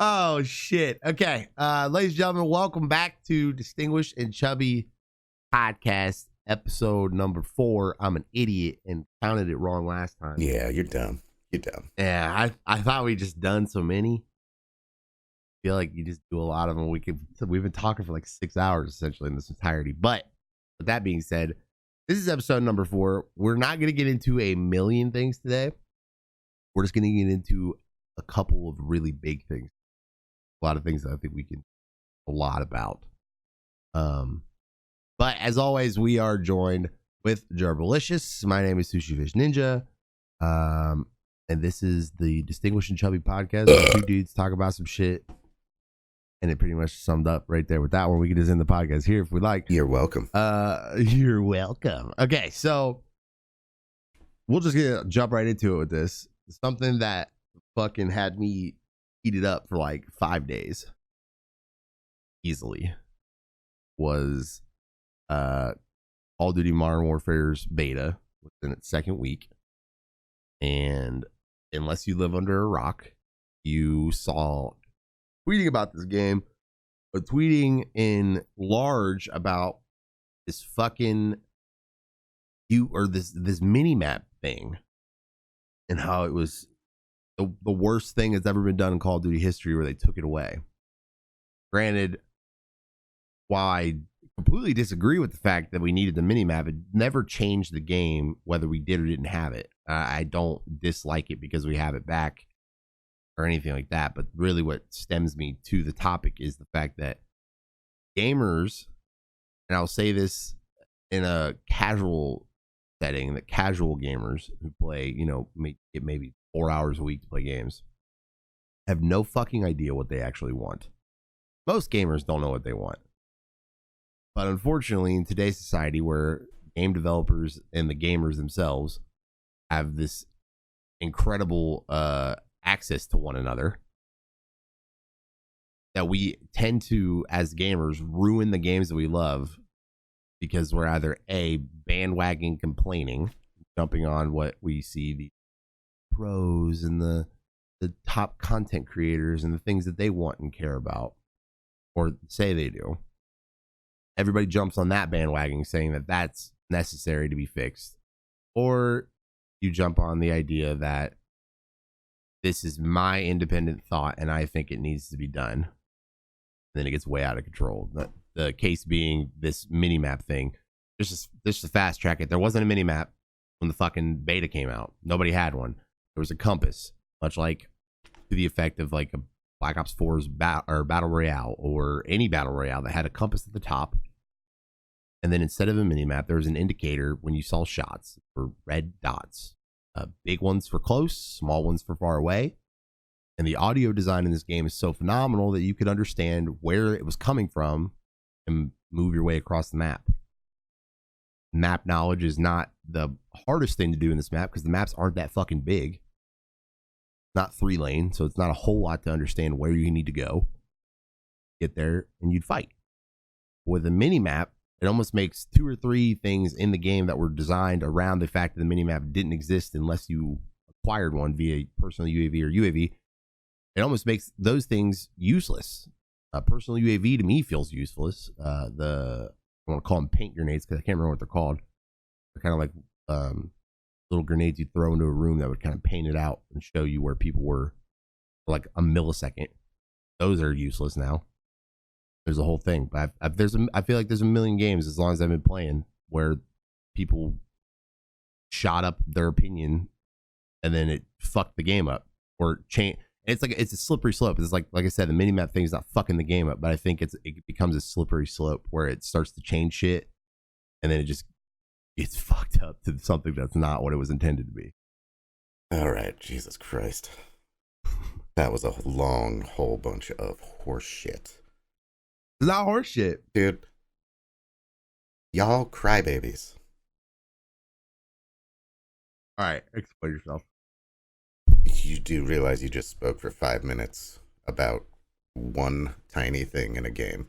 Oh, shit. Okay. Ladies and gentlemen, welcome back to Distinguished and Chubby podcast, episode number 4. I'm an idiot and counted it wrong last time. Yeah, you're dumb. You're dumb. Yeah, I thought we just done so many. I feel like you just do a lot of them. We've been talking for like 6 hours essentially in this entirety. But with that being said, this is episode number 4. We're not going to get into a million things today. We're just going to get into a couple of really big things. A lot of things that I think we can a lot about. But as always, we are joined with Gerbiliscious. My name is Sushifishninja. And this is the Distinguished and Chubby podcast where two dudes talk about some shit. And it pretty much summed up right there with that one. We can just end the podcast here if we like. You're welcome. You're welcome. Okay, so we'll just jump right into it with this. Something that fucking had me heated up for like 5 days easily was Call of Duty Modern Warfare's beta was in its second week, and unless you live under a rock, you saw tweeting about this game, but tweeting in large about this fucking this mini map thing and how it was the worst thing that's ever been done in Call of Duty history, where they took it away. Granted, while I completely disagree with the fact that we needed the minimap, it never changed the game whether we did or didn't have it. I don't dislike it because we have it back or anything like that, but really what stems me to the topic is the fact that gamers, and I'll say this in a casual setting, that casual gamers who play, maybe 4 hours a week to play games, have no fucking idea what they actually want. Most gamers don't know what they want. But unfortunately, in today's society where game developers and the gamers themselves have this incredible access to one another, that we tend to, as gamers, ruin the games that we love because we're either A, bandwagon complaining, jumping on what we see the pros and the top content creators and the things that they want and care about, or say they do. Everybody jumps on that bandwagon saying that that's necessary to be fixed. Or you jump on the idea that this is my independent thought and I think it needs to be done. And then it gets way out of control. The case being this mini-map thing. Just to fast track it, there wasn't a mini-map when the fucking beta came out. Nobody had one. There was a compass, much like to the effect of like a Black Ops 4's Battle Royale or any Battle Royale that had a compass at the top. And then instead of a mini-map, there was an indicator when you saw shots for red dots. Big ones for close, small ones for far away. And the audio design in this game is so phenomenal that you could understand where it was coming from and move your way across the map. Map knowledge is not the hardest thing to do in this map because the maps aren't that fucking big. Not 3 lane, so it's not a whole lot to understand where you need to go. Get there and you'd fight. With a mini map, it almost makes 2 or 3 things in the game that were designed around the fact that the mini map didn't exist unless you acquired one via personal UAV or UAV. It almost makes those things useless. Personal UAV to me feels useless. I want to call them paint grenades because I can't remember what they're called. They're kind of like little grenades you throw into a room that would kind of paint it out and show you where people were for like a millisecond. Those are useless now. There's a whole thing, but I feel like there's a million games, as long as I've been playing, where people shot up their opinion and then it fucked the game up or change. It's a slippery slope. It's like I said, the minimap thing is not fucking the game up, but I think it becomes a slippery slope where it starts to change shit and then it just gets fucked up to something that's not what it was intended to be. All right, Jesus Christ. That was a long whole bunch of horse shit. It's not horse shit. Dude. Y'all crybabies. All right, explain yourself. You do realize you just spoke for 5 minutes about one tiny thing in a game.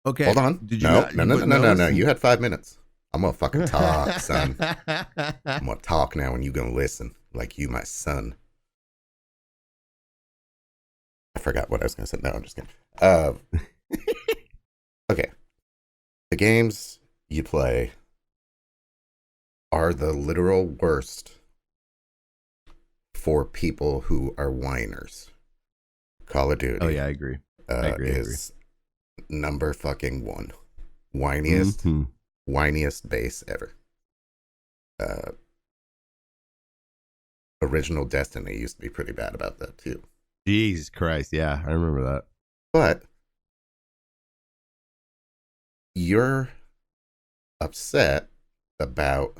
Okay. Hold on. Did you No. You had 5 minutes. I'm gonna fucking talk, son. I'm gonna talk now and you gonna listen like you my son. I forgot what I was going to say. No, I'm just kidding. Okay. The games you play are the literal worst for people who are whiners. Call of Duty. Oh yeah, I agree. Is number fucking one. Whiniest base ever. Original Destiny used to be pretty bad about that too. Jesus Christ, yeah, I remember that. But you're upset about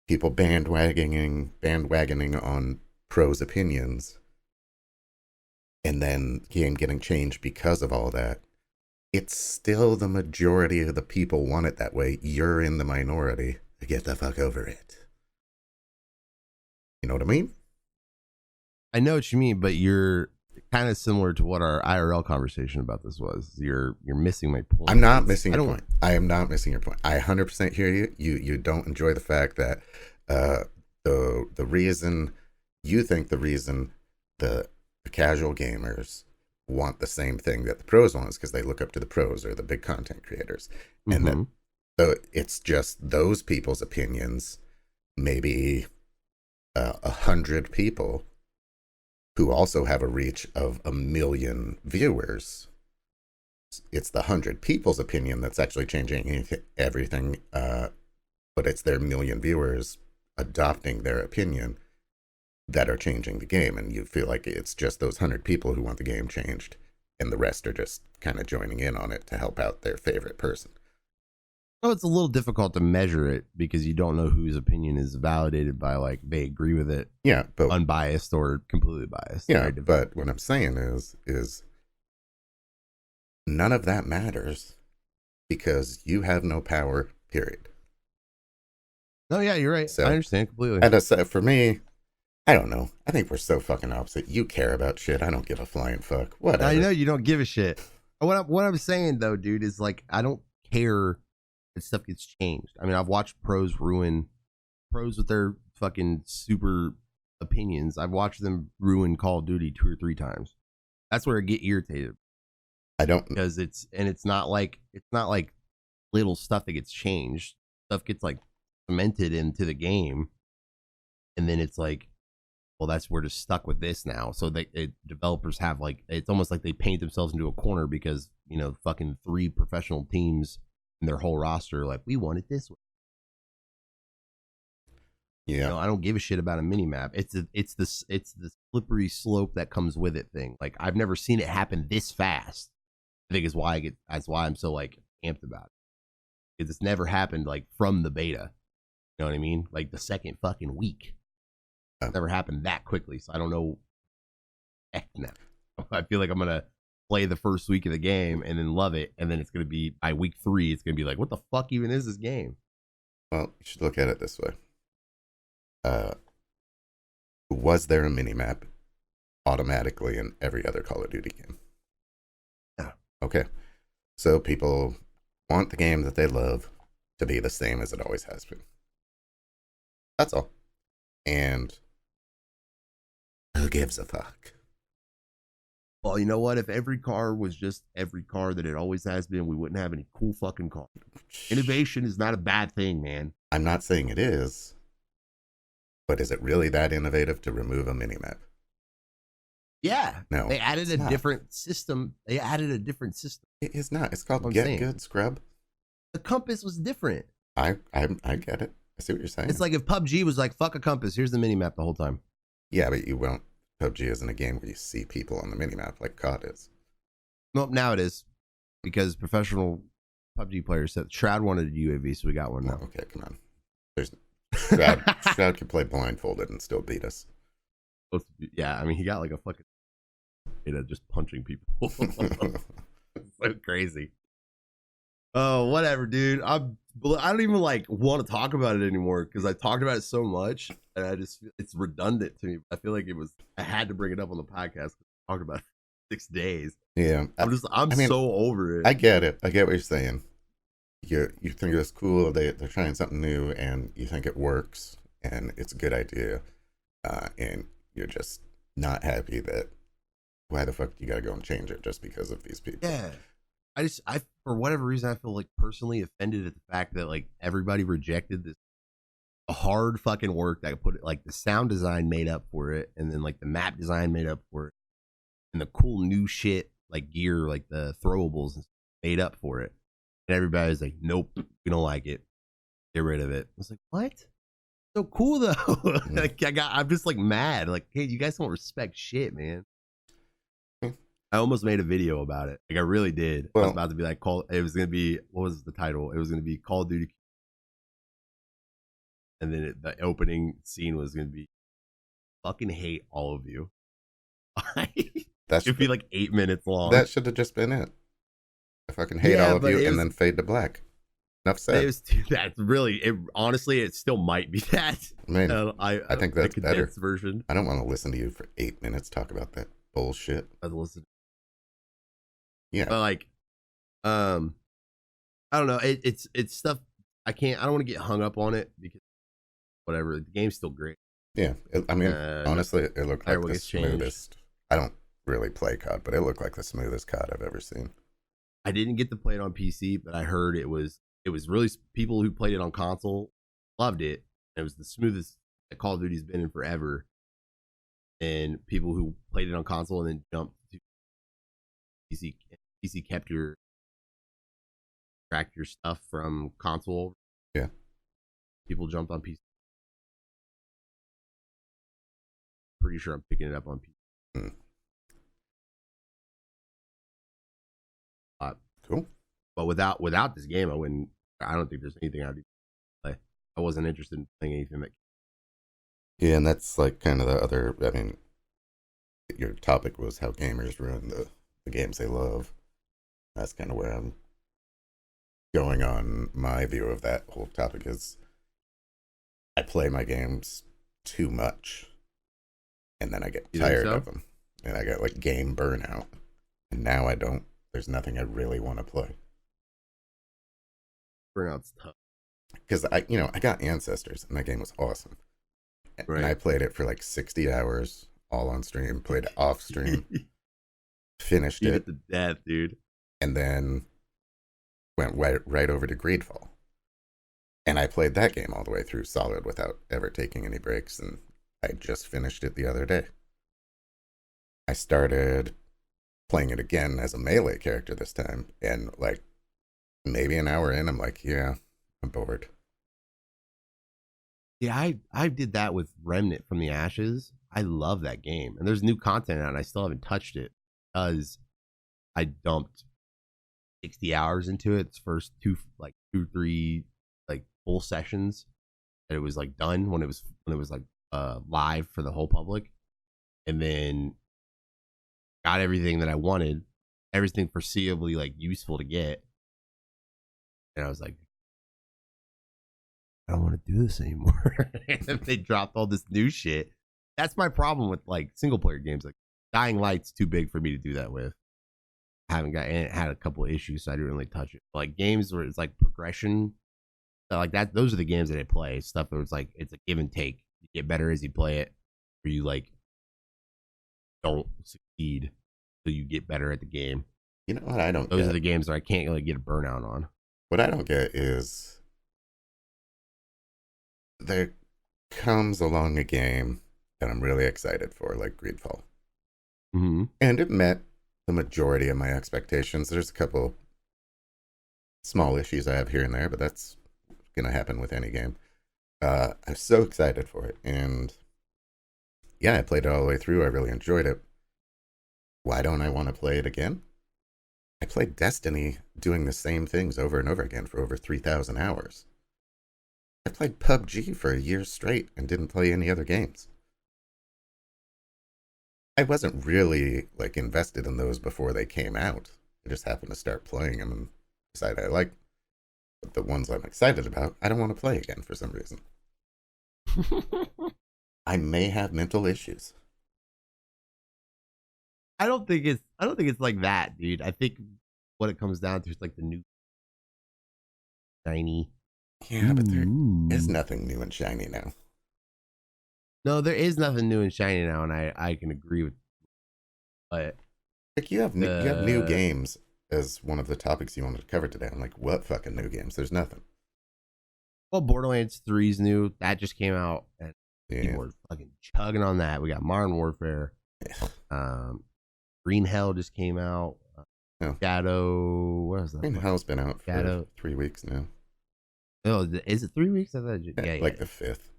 people bandwagoning on pros' opinions, and then game getting changed because of all that. It's still the majority of the people want it that way. You're in the minority. Get the fuck over it. You know what I mean? I know what you mean, but you're kind of similar to what our IRL conversation about this was. You're missing my point. I'm not missing your point. I am not missing your point. I 100% hear you. You don't enjoy the fact that the reason you think the casual gamers want the same thing that the pros want is because they look up to the pros or the big content creators, and then so it's just those people's opinions, maybe 100 people who also have a reach of 1 million viewers. It's the 100 people's opinion that's actually changing everything, but it's their 1 million viewers adopting their opinion that are changing the game, and you feel like it's just those 100 people who want the game changed, and the rest are just kind of joining in on it to help out their favorite person. Oh, it's a little difficult to measure it because you don't know whose opinion is validated by, like, they agree with it. Yeah, but unbiased or completely biased. Yeah, but what I'm saying is none of that matters because you have no power, period. No, yeah, you're right. So, I understand completely. And for me, I don't know. I think we're so fucking opposite. You care about shit. I don't give a flying fuck. Whatever. I know you don't give a shit. What I'm saying, though, dude, is like, I don't care if stuff gets changed. I mean, I've watched pros with their fucking super opinions. I've watched them ruin Call of Duty 2 or 3 times. That's where I get irritated. I don't, because it's not like little stuff that gets changed. Stuff gets like cemented into the game, and then it's like, well, we're just stuck with this now. So developers have, like, it's almost like they paint themselves into a corner because, you know, fucking 3 professional teams and their whole roster, like, we want it this way. Yeah, you know, I don't give a shit about a mini map. It's the slippery slope that comes with it thing. Like, I've never seen it happen this fast. I think that's why I'm so, like, amped about it. Because it's never happened, like, from the beta. You know what I mean? Like, the second fucking week. It's never happened that quickly. So I don't know. Heck no. I feel like I'm gonna play the first week of the game and then love it, and then it's gonna be by week 3, it's gonna be like, what the fuck even is this game? Well, you should look at it this way. Was there a minimap automatically in every other Call of Duty game? Yeah. Okay. So people want the game that they love to be the same as it always has been. That's all. And who gives a fuck? Well, you know what? If every car was just every car that it always has been, we wouldn't have any cool fucking cars. Innovation is not a bad thing, man. I'm not saying it is. But is it really that innovative to remove a minimap? Yeah. No. They added a different system. It is not. It's called Get Good, scrub. The compass was different. I get it. I see what you're saying. It's like if PUBG was like, fuck a compass, here's the minimap the whole time. Yeah, but you won't. PUBG isn't a game where you see people on the minimap like COD is. Nope, now it is. Because professional PUBG players said Shroud wanted a UAV, so we got one now. Oh, okay, come on. Shroud could play blindfolded and still beat us. Yeah, I mean, he got like a fucking just punching people. So crazy. Oh, whatever, dude. I don't even like want to talk about it anymore because I talked about it so much, and I just it's redundant to me. I feel like I had to bring it up on the podcast. I talked about it for 6 days. Yeah, I mean, so over it. I get it. I get what you're saying. You think it's cool. They're trying something new, and you think it works, and it's a good idea, and you're just not happy that why the fuck you gotta go and change it just because of these people? Yeah. I for whatever reason, I feel like personally offended at the fact that like everybody rejected this hard fucking work that I put it, like the sound design made up for it, and then like the map design made up for it, and the cool new shit like gear, like the throwables made up for it. And everybody's like, nope, we don't like it. Get rid of it. I was like, what? So cool though. Like I'm just like mad. Like, hey, you guys don't respect shit, man. I almost made a video about it. Like I really did. Well, I was about to be like, it was gonna be, what was the title? It was gonna be Call of Duty, and then the opening scene was gonna be, fucking hate all of you. That should be like 8 minutes long. That should have just been it. I fucking hate all of you, and then fade to black. Enough said. That's really it. Honestly, it still might be that. I mean, I think that's better. Version. I don't want to listen to you for 8 minutes talk about that bullshit. I'd listen. Yeah, but like, I don't know. It's stuff I don't want to get hung up on it because whatever. The game's still great. Yeah, I mean, honestly, it looked like the smoothest. Changed. I don't really play COD, but it looked like the smoothest COD I've ever seen. I didn't get to play it on PC, but I heard it was really, people who played it on console loved it. It was the smoothest that Call of Duty's been in forever. And people who played it on console and then jumped to PC kept tracked your stuff from console. Yeah. People jumped on PC. Pretty sure I'm picking it up on PC. Cool. But without this game, I don't think there's anything I'd play. I wasn't interested in playing anything that. Yeah, and that's like kind of the other. I mean, your topic was how gamers ruin the games they love. That's kind of where I'm going on. My view of that whole topic is I play my games too much, and then I get tired of them, and I get like game burnout, and now I don't. There's nothing I really want to play. Burnout's tough. Because I got Ancestors, and that game was awesome. Right. And I played it for like 60 hours, all on stream, played it off stream, finished it to death, dude. And then went right over to Greedfall. And I played that game all the way through solid without ever taking any breaks, and I just finished it the other day. I started playing it again as a melee character this time, and like maybe an hour in, I'm like, yeah, I'm bored. Yeah, I did that with Remnant from the Ashes. I love that game, and there's new content out, and I still haven't touched it because I dumped 60 hours into it. Its first 3 like full sessions, and it was like done when it was like live for the whole public, and then got everything that I wanted, everything foreseeably like useful to get, and I was like, I don't want to do this anymore. And they dropped all this new shit. That's my problem with like single player games. Like Dying Light's too big for me to do that with. I haven't had a couple of issues, so I didn't really touch it. But like games where it's like progression, like that. Those are the games that I play. Stuff where it's like it's a give and take. You get better as you play it, or you like don't succeed, so you get better at the game. You know what I don't. Those are the games that I can't really get a burnout on. What I don't get is there comes along a game that I'm really excited for, like Greedfall. Mm-hmm. And it met the majority of my expectations. There's a couple small issues I have here and there, but that's going to happen with any game. I'm so excited for it. And yeah, I played it all the way through. I really enjoyed it. Why don't I want to play it again? I played Destiny doing the same things over and over again for over 3,000 hours. I played PUBG for a year straight and didn't play any other games. I wasn't really like invested in those before they came out. I just happened to start playing them and decide I like. But the ones I'm excited about, I don't want to play again for some reason. I may have mental issues. I don't think it's like that, dude. I think what it comes down to is like the new shiny. Yeah, but there is nothing new and shiny now. No, there is nothing new and shiny now, and I can agree with. But Like you have new games as one of the topics you wanted to cover today. I'm like, what fucking new games? There's nothing. Well, Borderlands 3 is new. That just came out, and people are fucking chugging on that. We got Modern Warfare. Green Hell just came out. Shadow. What was that? Green Hell's been out for 3 weeks now. Oh, is it 3 weeks? I thought like the 5th.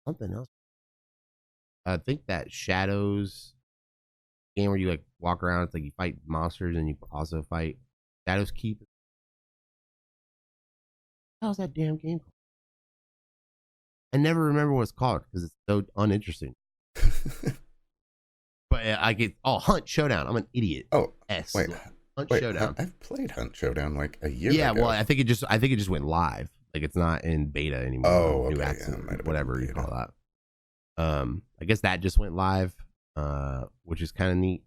Something else. I think that Shadows game where you like walk around, it's like you fight monsters and you also fight Shadows Keep. How's that damn game called? I never remember what it's called because it's so uninteresting. But I get Hunt Showdown. I'm an idiot. Oh, S. Wait, Showdown. I've played Hunt Showdown like a year ago. Yeah, well, I think it just went live. Like it's not in beta anymore. Oh, okay. New access, whatever you call that. I guess that just went live, which is kind of neat.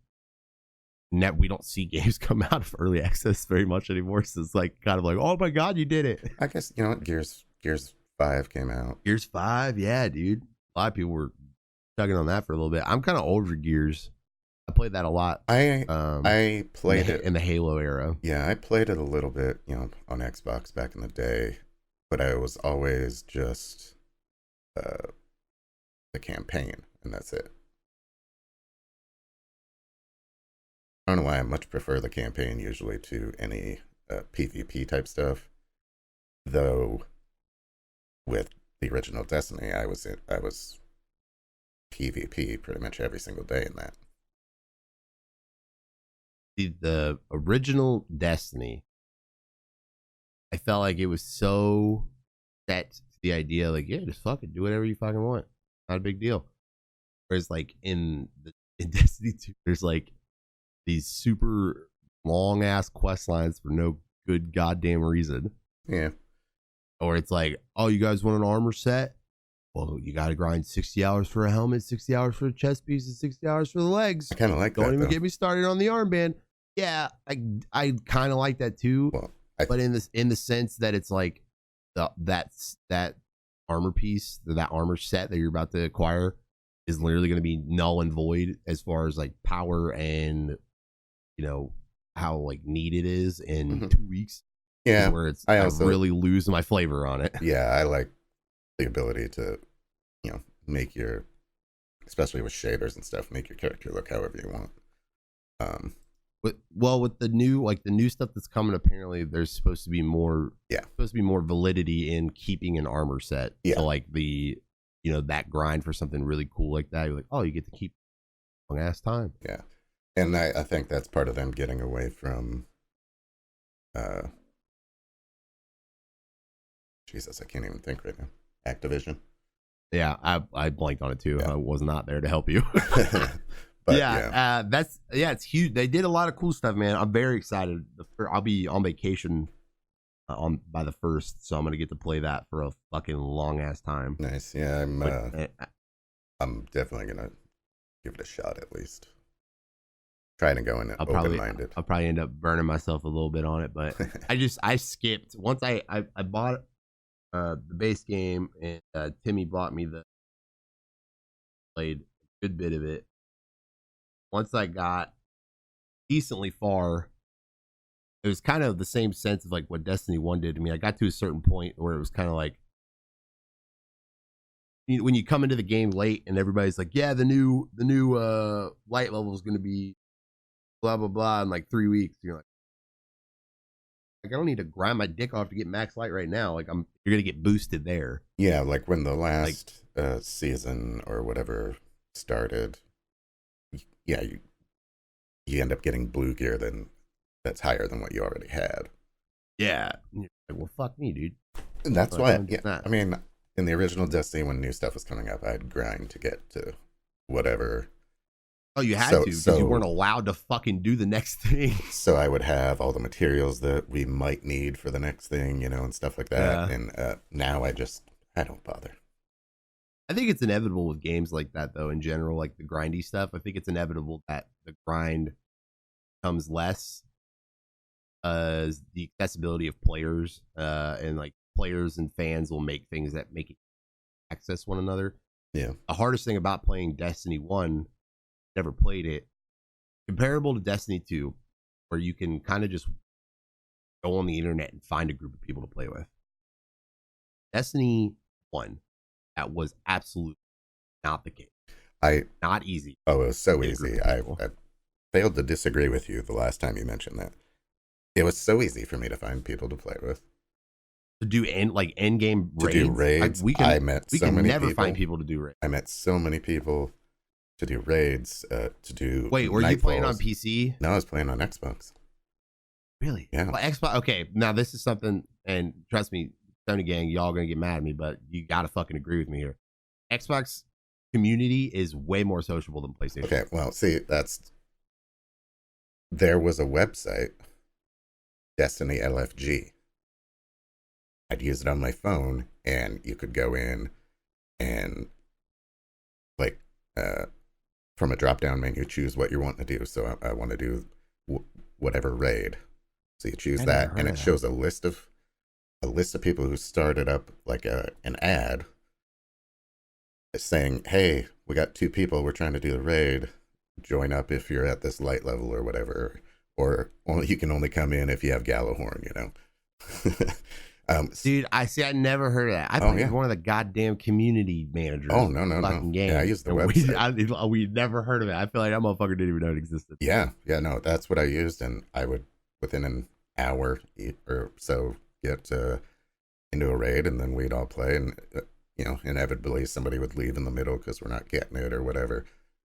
We don't see games come out of early access very much anymore, so it's like kind of like, oh my god, you did it. I guess you know what, Gears 5 came out. Gears 5, yeah, dude. A lot of people were chugging on that for a little bit. I'm kind of old for Gears. I played that a lot. I played it in the Halo era. Yeah, I played it a little bit, on Xbox back in the day, but I was always just the campaign, and that's it. I don't know why I much prefer the campaign usually to any PvP type stuff. Though, with the original Destiny, I was PvP pretty much every single day in that. The original Destiny, I felt like it was so set to the idea, like, yeah, just fucking do whatever you fucking want. Not a big deal. Whereas, like, in Destiny 2, there's, like, these super long-ass quest lines for no good goddamn reason. Yeah. Or it's like, oh, you guys want an armor set? Well, you got to grind 60 hours for a helmet, 60 hours for a chest piece, and 60 hours for the legs. I kind of like that. Don't even get me started on the armband. Yeah, I kind of like that too. Well, but in the sense that it's like that armor piece, that armor set that you're about to acquire is literally going to be null and void as far as like power and how like neat it is in 2 weeks. Yeah, where I really lose my flavor on it. Yeah, I like the ability to, make your, especially with shaders and stuff, make your character look however you want. With the new stuff that's coming, apparently there's supposed to be more validity in keeping an armor set. Yeah. So like that grind for something really cool like that, you're like, oh, you get to keep long ass time. Yeah. And I think that's part of them getting away from Jesus, I can't even think right now. Activision. Yeah, I blanked on it too. Yeah. I was not there to help you. But it's huge. They did a lot of cool stuff, man. I'm very excited. I'll be on vacation by the 1st, so I'm gonna get to play that for a fucking long ass time. Nice. Yeah, I'm definitely gonna give it a shot at least. Trying to go in open-minded. I'll probably end up burning myself a little bit on it, but I skipped once I bought the base game, and Timmy bought me played a good bit of it. Once I got decently far, it was kind of the same sense of like what Destiny 1 did to me. I got to a certain point where it was kind of like when you come into the game late and everybody's like, yeah, the new light level is going to be blah blah blah in like 3 weeks. You're like I don't need to grind my dick off to get max light right now. Like you're gonna get boosted there. Yeah, like when the last season or whatever started. Yeah, you end up getting blue gear that's higher than what you already had. Yeah. Like, well, fuck me, dude. And that's why. I mean, in the original Destiny, when new stuff was coming up, I'd grind to get to whatever. Oh, you had to because you weren't allowed to fucking do the next thing. So I would have all the materials that we might need for the next thing, and stuff like that. Yeah. And now I don't bother. I think it's inevitable with games like that, though, in general, like the grindy stuff. I think it's inevitable that the grind comes less as the accessibility of players and like players and fans will make things that make it access one another. Yeah. The hardest thing about playing Destiny 1, never played it, comparable to Destiny 2, where you can kind of just go on the internet and find a group of people to play with. Destiny 1, that was absolutely not the case. Not easy. Oh, it was so easy. I failed to disagree with you the last time you mentioned that. It was so easy for me to find people to play with. To do end game raids. To do raids. We can never find people to do raids. I met so many people to do raids. To do. Wait, were you playing on PC? No, I was playing on Xbox. Really? Yeah. Well, Xbox. Okay, now this is something, and trust me, Sony gang, y'all gonna get mad at me, but you gotta fucking agree with me here. Xbox community is way more sociable than PlayStation. Okay, well, see, there was a website, Destiny LFG. I'd use it on my phone, and you could go in and, like, from a drop-down menu, choose what you want to do. So I want to do whatever raid. So you choose that, and it shows a list of people who started up like an ad saying, "Hey, we got 2 people. We're trying to do the raid. Join up if you're at this light level or whatever, or you can only come in if you have Gallowhorn." You know. Dude, I never heard of that. I thought you were one of the goddamn community managers. Oh no. Game. Yeah, I used the website. We never heard of it. I feel like that motherfucker didn't even know it existed. Yeah, no, that's what I used, and I would within an hour or so get into a raid, and then we'd all play, and inevitably somebody would leave in the middle because we're not getting it or whatever,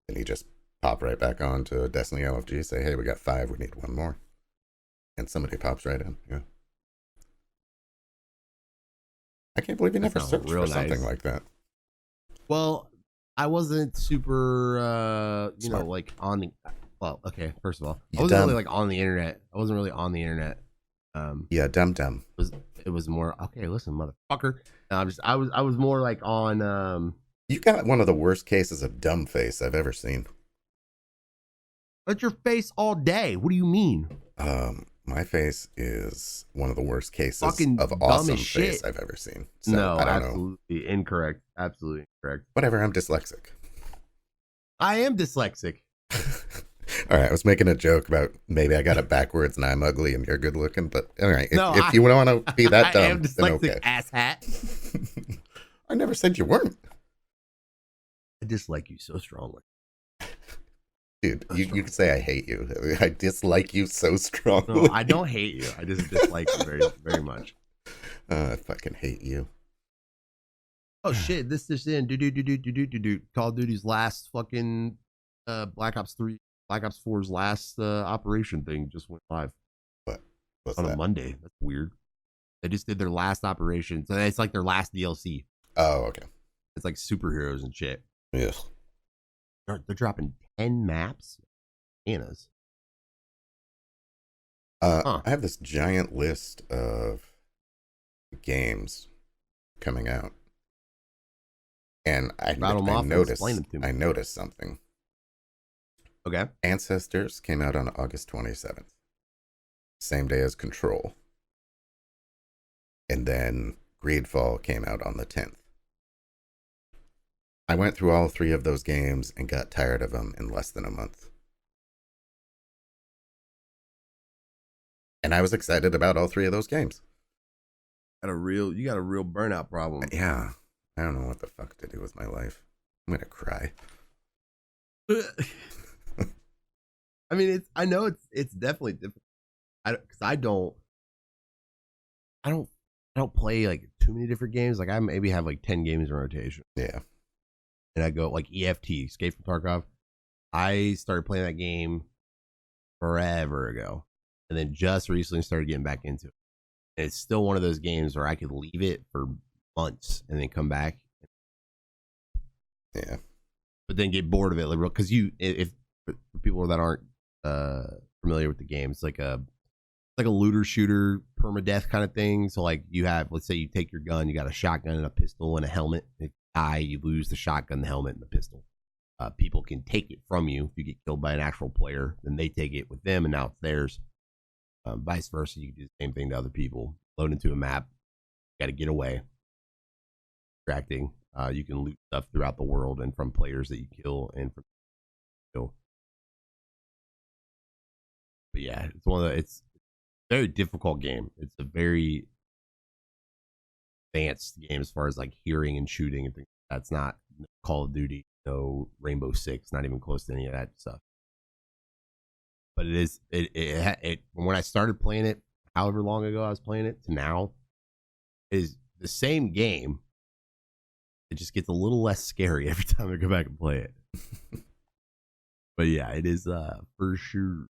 and you just pop right back on to Destiny LFG, say, "Hey, we got 5, we need 1 more," and somebody pops right in. Yeah. I can't believe you never searched for something like that. Well, I wasn't super, like on the. Well, okay. First of all, I wasn't really like on the internet. I wasn't really on the internet. Yeah, dumb. It was more okay. Listen, motherfucker. I was more like on. You got one of the worst cases of dumb face I've ever seen. That's your face all day. What do you mean? My face is one of the worst cases fucking of awesome face I've ever seen. So, no, I don't absolutely know. Incorrect. Absolutely incorrect. Whatever, I'm dyslexic. I am dyslexic. All right, I was making a joke about maybe I got it backwards and I'm ugly and you're good looking, but all right, if you want to be that dumb, I am dyslexic, then okay. Asshat. I never said you weren't. I dislike you so strongly. Dude, you can say I hate you. I dislike you so strongly. No, I don't hate you. I just dislike you very, very much. I fucking hate you. Oh shit! This just in. Call of Duty's last fucking Black Ops 4's last operation thing just went live. What's on that? A Monday. That's weird. They just did their last operation, so it's like their last DLC. Oh, okay. It's like superheroes and shit. Yes. They're dropping 10 maps. Anna's. I have this giant list of games coming out, and I noticed something. Okay. Ancestors came out on August 27th, same day as Control, and then Greedfall came out on the 10th. I went through all 3 of those games and got tired of them in less than a month. And I was excited about all 3 of those games. You got a real burnout problem. Yeah. I don't know what the fuck to do with my life. I'm going to cry. I mean, I know it's definitely difficult. Because I don't play like too many different games. Like I maybe have like 10 games in rotation. Yeah. And I go like EFT, Escape from Tarkov. I started playing that game forever ago, and then just recently started getting back into it. And it's still one of those games where I could leave it for months and then come back. Yeah. But then get bored of it, because if for people that aren't familiar with the game, it's like a looter shooter permadeath kind of thing. So like you have, let's say you take your gun, you got a shotgun and a pistol and a helmet. If you die, you lose the shotgun, the helmet, and the pistol. People can take it from you if you get killed by an actual player. Then they take it with them, and now it's theirs. Vice versa, you can do the same thing to other people. Load into a map, got to get away. Distracting. You can loot stuff throughout the world and from players that you kill and from kill. But yeah, it's a very difficult game. It's a very advanced game as far as like hearing and shooting and things. That's not Call of Duty, no Rainbow Six, not even close to any of that stuff. But it is when I started playing it, however long ago I was playing it to now, is the same game. It just gets a little less scary every time I go back and play it. But yeah, it is for sure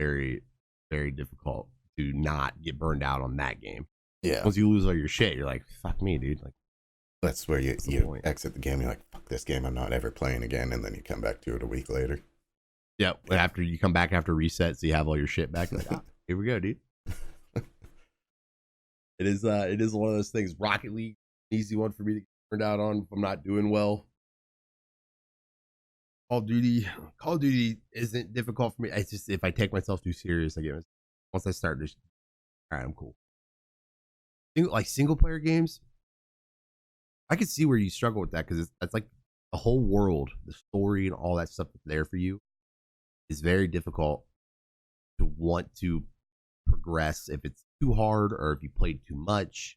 very, very difficult to not get burned out on that game. Yeah. Once you lose all your shit, you're like, fuck me, dude. Like, that's where you exit the game. You're like, fuck this game. I'm not ever playing again. And then you come back to it a week later. Yeah. After you come back after reset, so you have all your shit back. Like, here we go, dude. It is one of those things. Rocket League, easy one for me to get burned out on if I'm not doing well. Call of Duty isn't difficult for me. It's just if I take myself too serious, I get once I start just, all right, I'm cool. Like single player games, I can see where you struggle with that because that's like the whole world, the story, and all that stuff that's there for you is very difficult to want to progress if it's too hard or if you played too much.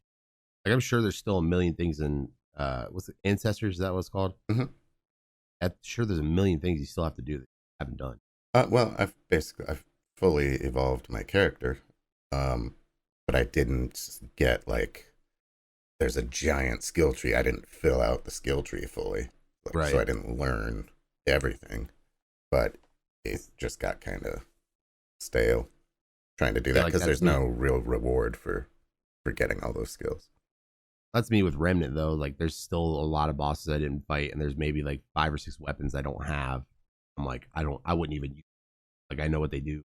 Like I'm sure there's still a million things in what's it, Ancestors? Is that what it's called? Mm-hmm. I'm sure there's a million things you still have to do that you haven't done. Well, I've fully evolved my character, but I didn't get like there's a giant skill tree. I didn't fill out the skill tree fully, Right. So I didn't learn everything. But it just got kind of stale trying to do that because there's no real reward for getting all those skills. That's me with Remnant though. Like there's still a lot of bosses I didn't fight, and there's maybe like 5 or 6 weapons I don't have. I'm like, I wouldn't even use them. Like I know what they do.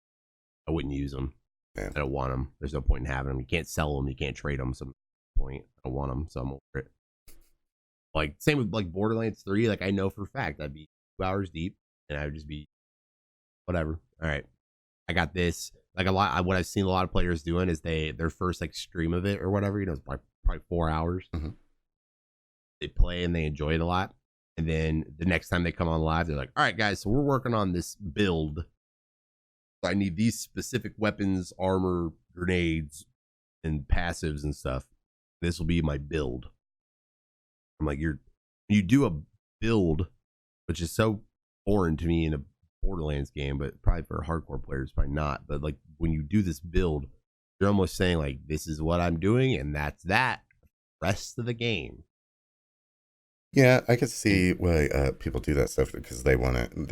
I wouldn't use them. Yeah. I don't want them. There's no point in having them. You can't sell them. You can't trade them. So point. I don't want them. So I'm over it. Like same with like Borderlands 3. Like I know for a fact I'd be 2 hours deep, and I would just be whatever. All right, I got this. Like what I've seen a lot of players doing is their first like stream of it or whatever, you know, it's probably 4 hours. Mm-hmm. They play and they enjoy it a lot, and then the next time they come on live, they're like, "All right, guys, so we're working on this build. I need these specific weapons, armor, grenades, and passives and stuff. This will be my build." I'm like, you do a build, which is so foreign to me in a Borderlands game, but probably for hardcore players, probably not. But like when you do this build, you're almost saying like, this is what I'm doing, and that's that. Rest of the game. Yeah, I could see why people do that stuff because they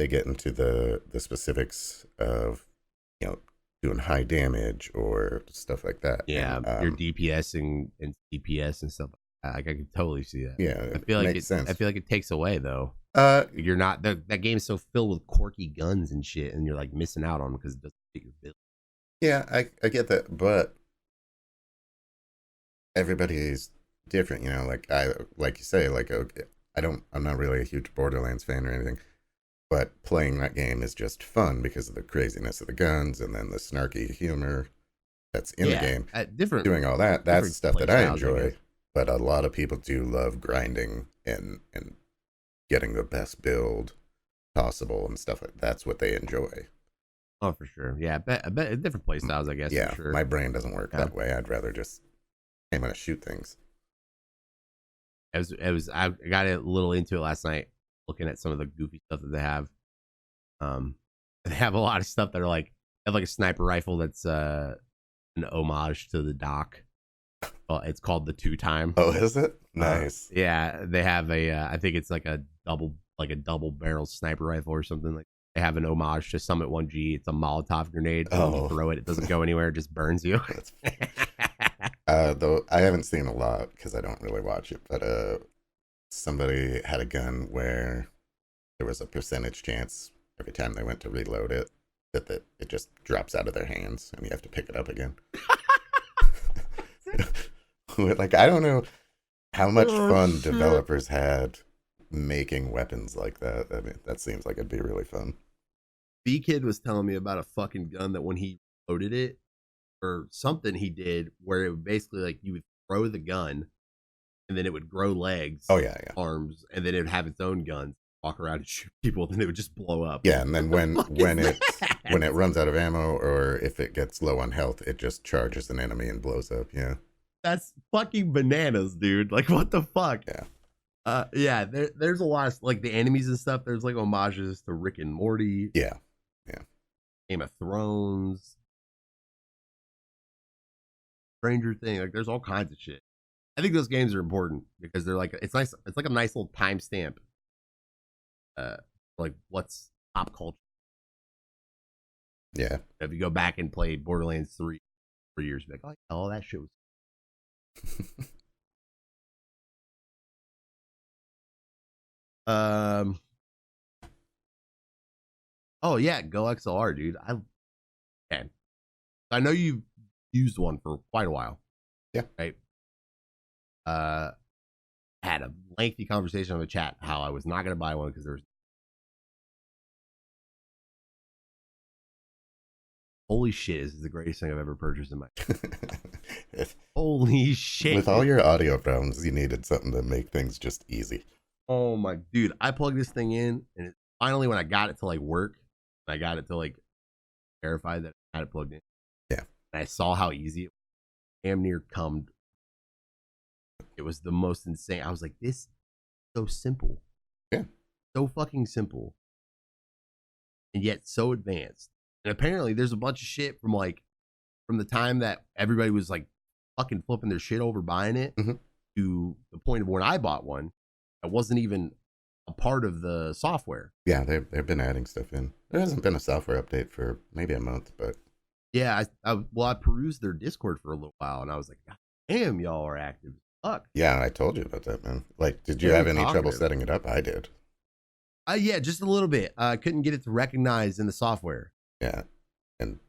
get into the specifics of, you know, doing high damage or stuff like that. Yeah, and, your DPS and CPS and stuff. Like I could totally see that. Yeah, I feel like makes sense. I feel like it takes away though. You're not that game's so filled with quirky guns and shit, and you're like missing out on because it doesn't fit your build. Yeah, I get that, but everybody's different, you know. Like you say, like I'm not really a huge Borderlands fan or anything, but playing that game is just fun because of the craziness of the guns and then the snarky humor that's in the game. Doing all that, that's stuff that I enjoy. But a lot of people do love grinding and getting the best build possible and stuff like that. That's what they enjoy. Oh, for sure. Yeah, I bet different play styles, I guess. Yeah, for sure. My brain doesn't work that way. I'd rather just I'm gonna shoot things. I got a little into it last night, looking at some of the goofy stuff that they have. They have a lot of stuff that are like, they have like a sniper rifle that's an homage to the Doc. Well, it's called the 2-time. Oh, is it? Nice. Yeah, they have I think it's like a double barrel sniper rifle or something. Like they have an homage to Summit 1G. It's a Molotov grenade. So when you throw it doesn't go anywhere. It just burns you. Though I haven't seen a lot because I don't really watch it, but somebody had a gun where there was a percentage chance every time they went to reload it that it just drops out of their hands and you have to pick it up again. Like, I don't know how much fun developers had making weapons like that. I mean, that seems like it'd be really fun. B-Kid was telling me about a fucking gun that when he loaded it, or something he did, where it would basically, like, you would throw the gun, and then it would grow legs, oh yeah, arms, and then it would have its own guns. walk around and shoot people, then it would just blow up. Yeah, and then when That? it runs out of ammo or if it gets low on health, it just charges an enemy and blows up. Yeah. That's fucking bananas, dude. Like, what the fuck? Yeah. Yeah, there's a lot of, like, the enemies and stuff. There's, like, homages to Rick and Morty. Yeah. Game of Thrones. Stranger Things. Like, there's all kinds of shit. I think those games are important because they're like, it's nice. It's like a nice little timestamp. Like, what's pop culture? Yeah. If you go back and play Borderlands 3 for years, you're like, oh, that shit was. Oh yeah, Go XLR, dude. I know you've used one for quite a while. Yeah. Right. Had a lengthy conversation on the chat how I was not going to buy one because there's. Holy shit! This is the greatest thing I've ever purchased in my life. Holy shit! With all your audio problems, you needed something to make things just easy. Oh my dude! I plugged this thing in, and finally, when I got it to like work, I got it to like verify that I had it plugged in. Yeah. And I saw how easy it was. Damn near cummed. It was the most insane. I was like, this is so simple. Yeah. So fucking simple. And yet so advanced. And apparently there's a bunch of shit from the time that everybody was like fucking flipping their shit over buying it to the point of when I bought one. That wasn't even a part of the software. Yeah, they've been adding stuff in. There hasn't been a software update for maybe a month, but yeah, I perused their Discord for a little while, and I was like, God damn, y'all are active as fuck. Yeah, I told you about that, man. Like, did you have any trouble setting it up? I did. Yeah, just a little bit. I couldn't get it to recognize in the software. Yeah, and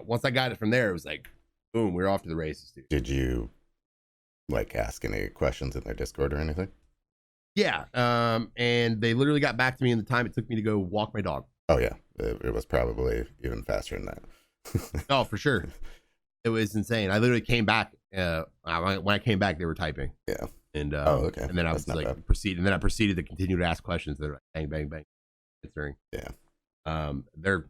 once I got it from there, it was like, boom, we're off to the races, dude. Did you like ask any questions in their Discord or anything? Yeah, and they literally got back to me in the time it took me to go walk my dog. Oh yeah, it was probably even faster than that. Oh, for sure. It was insane. I literally came back. When I came back, they were typing. Yeah. And okay. And then I was like, I proceeded to continue to ask questions. They're like, bang, bang, bang, answering. Yeah. They're,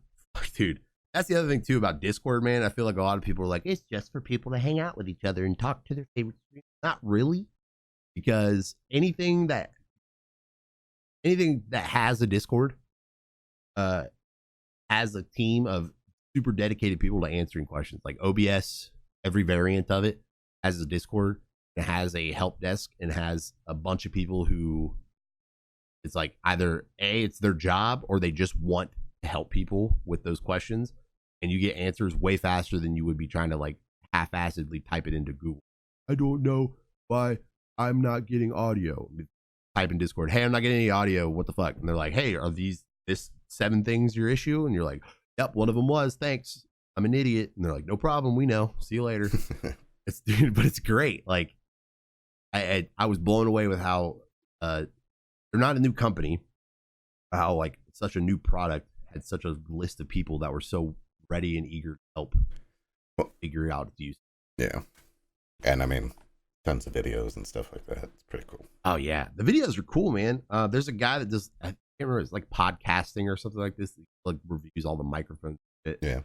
dude. That's the other thing too about Discord, man. I feel like a lot of people are like, it's just for people to hang out with each other and talk to their favorite streamers. Not really, because anything that has a Discord, has a team of super dedicated people to answering questions. Like OBS, every variant of it has a Discord. It has a help desk and has a bunch of people who it's like either it's their job or they just want to help people with those questions, and you get answers way faster than you would be trying to like half-assedly type it into Google. I don't know why I'm not getting audio. Type in Discord, hey, I'm not getting any audio. What the fuck? And they're like, hey, are this 7 things your issue? And you're like, yep, one of them was. Thanks. I'm an idiot. And they're like, no problem. We know. See you later. But it's great. Like, I was blown away with how they're not a new company. How like such a new product had such a list of people that were so ready and eager to help figure out its use. Yeah, and I mean, tons of videos and stuff like that. It's pretty cool. Oh yeah, the videos are cool, man. There's a guy that does, I can't remember, it's like podcasting or something like this. He like reviews all the microphones. Yeah.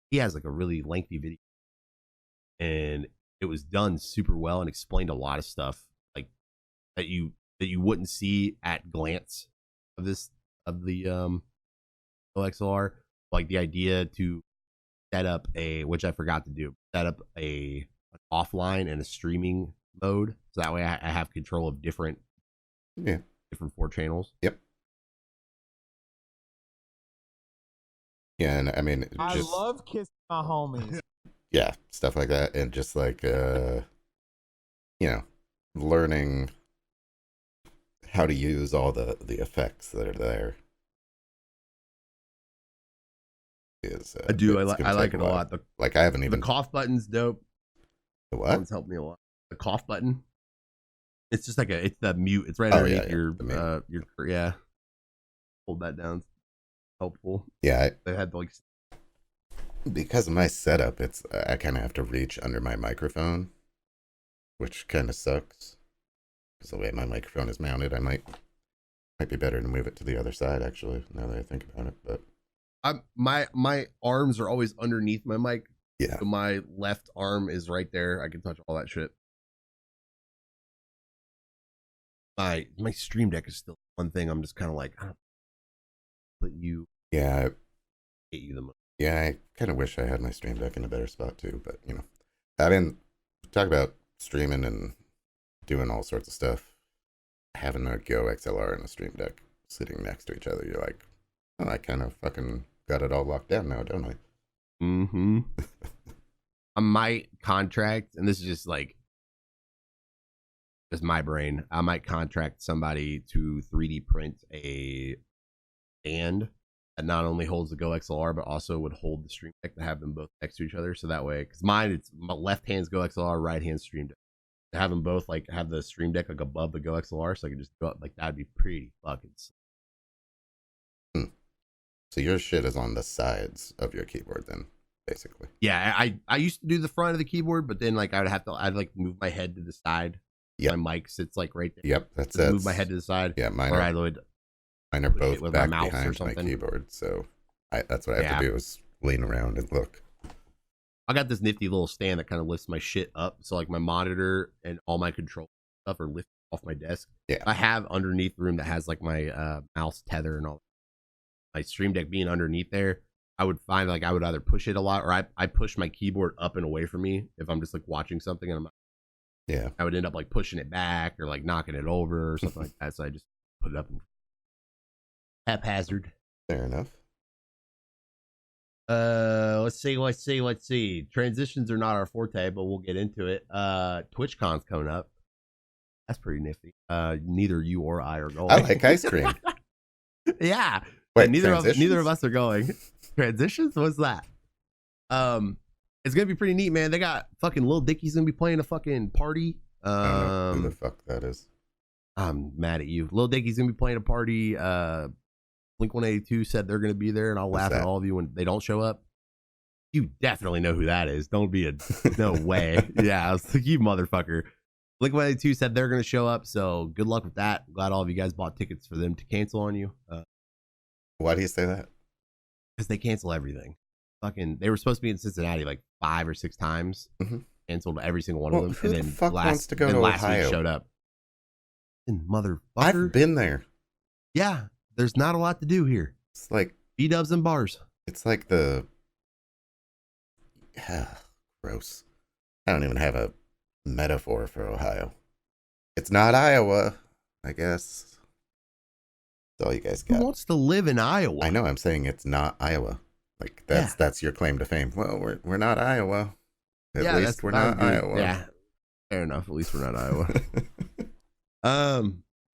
He has like a really lengthy video, and it was done super well and explained a lot of stuff like that you wouldn't see at glance of the OXLR. Like the idea to set up which I forgot to do, set up an offline and a streaming mode, so that way I have control of different 4 channels. Yep. Yeah, and I mean, I love kissing my homies. Yeah, stuff like that, and just like learning how to use all the effects that are there. I do. I like it a lot. I haven't even. The cough button's dope. The what? It's helped me a lot. The cough button. It's just like it's the mute. It's right underneath your Hold that down. It's helpful. Yeah. They had like. Because of my setup, I kind of have to reach under my microphone, which kind of sucks. Because the way my microphone is mounted, I might Might be better to move it to the other side, actually, now that I think about it. But my arms are always underneath my mic. yeah. So my left arm is right there. I can touch all that shit. My Stream Deck is still one thing. I'm just kind of like, I don't put you. Yeah. Hate you the most. Yeah, I kind of wish I had my Stream Deck in a better spot too, but you know, I mean, talk about streaming and doing all sorts of stuff. Having a Go XLR and a Stream Deck sitting next to each other, you're like, oh, I kind of fucking got it all locked down now, don't I? Mm-hmm. I might contract, and this is just like, just my brain. I might contract somebody to 3D print a stand that not only holds the Go XLR, but also would hold the Stream Deck, to have them both next to each other. So that way, because mine, it's my left hand's Go XLR, right hand's Stream Deck. To have them both like have the Stream Deck like above the Go XLR, so I can just go up like that'd be pretty fucking sick. So your shit is on the sides of your keyboard then, basically. Yeah, I used to do the front of the keyboard, but then like I'd like move my head to the side. Yep. My mic sits like right there. Yep, that's it. Move my head to the side. Yeah, mine or are, I would mine are push both it with back my mouse or behind my something. keyboard, so that's what I have to do is lean around and look. I got this nifty little stand that kind of lifts my shit up, so like my monitor and all my control stuff are lifted off my desk. Yeah, I have underneath the room that has like my mouse tether and all. My Stream Deck being underneath there, I would find like I would either push it a lot, or I push my keyboard up and away from me if I'm just like watching something, and I would end up like pushing it back or like knocking it over or something like that. So I just put it up and haphazard. Fair enough. Let's see. Transitions are not our forte, but we'll get into it. TwitchCon's coming up. That's pretty nifty. Neither you or I are going. I like ice cream. Yeah. Wait, neither of us are going. Transitions? What's that? It's gonna be pretty neat, man. They got fucking Lil Dicky's gonna be playing a fucking party. I don't know who the fuck that is. I'm mad at you. Lil Dicky's gonna be playing a party. Blink 182 said they're gonna be there, and I'll laugh at all of you when they don't show up. You definitely know who that is. Don't be no way. Yeah, I was like, you motherfucker. Blink 182 said they're gonna show up, so good luck with that. Glad all of you guys bought tickets for them to cancel on you. Why do you say that? Because they cancel everything. Fucking, they were supposed to be in Cincinnati like 5 or 6 times. Mm-hmm. Canceled every single one of them. Who And the then fuck wants to go to last Ohio? week showed up. And motherfucker. I've been there. Yeah, there's not a lot to do here. It's like B-dubs and bars. It's like the gross. I don't even have a metaphor for Ohio. It's not Iowa, I guess. That's all you guys got. Who wants to live in Iowa? I know. I'm saying it's not Iowa. Like that's your claim to fame. Well, we're not Iowa. At least we're not Iowa. Yeah, fair enough. At least we're not Iowa.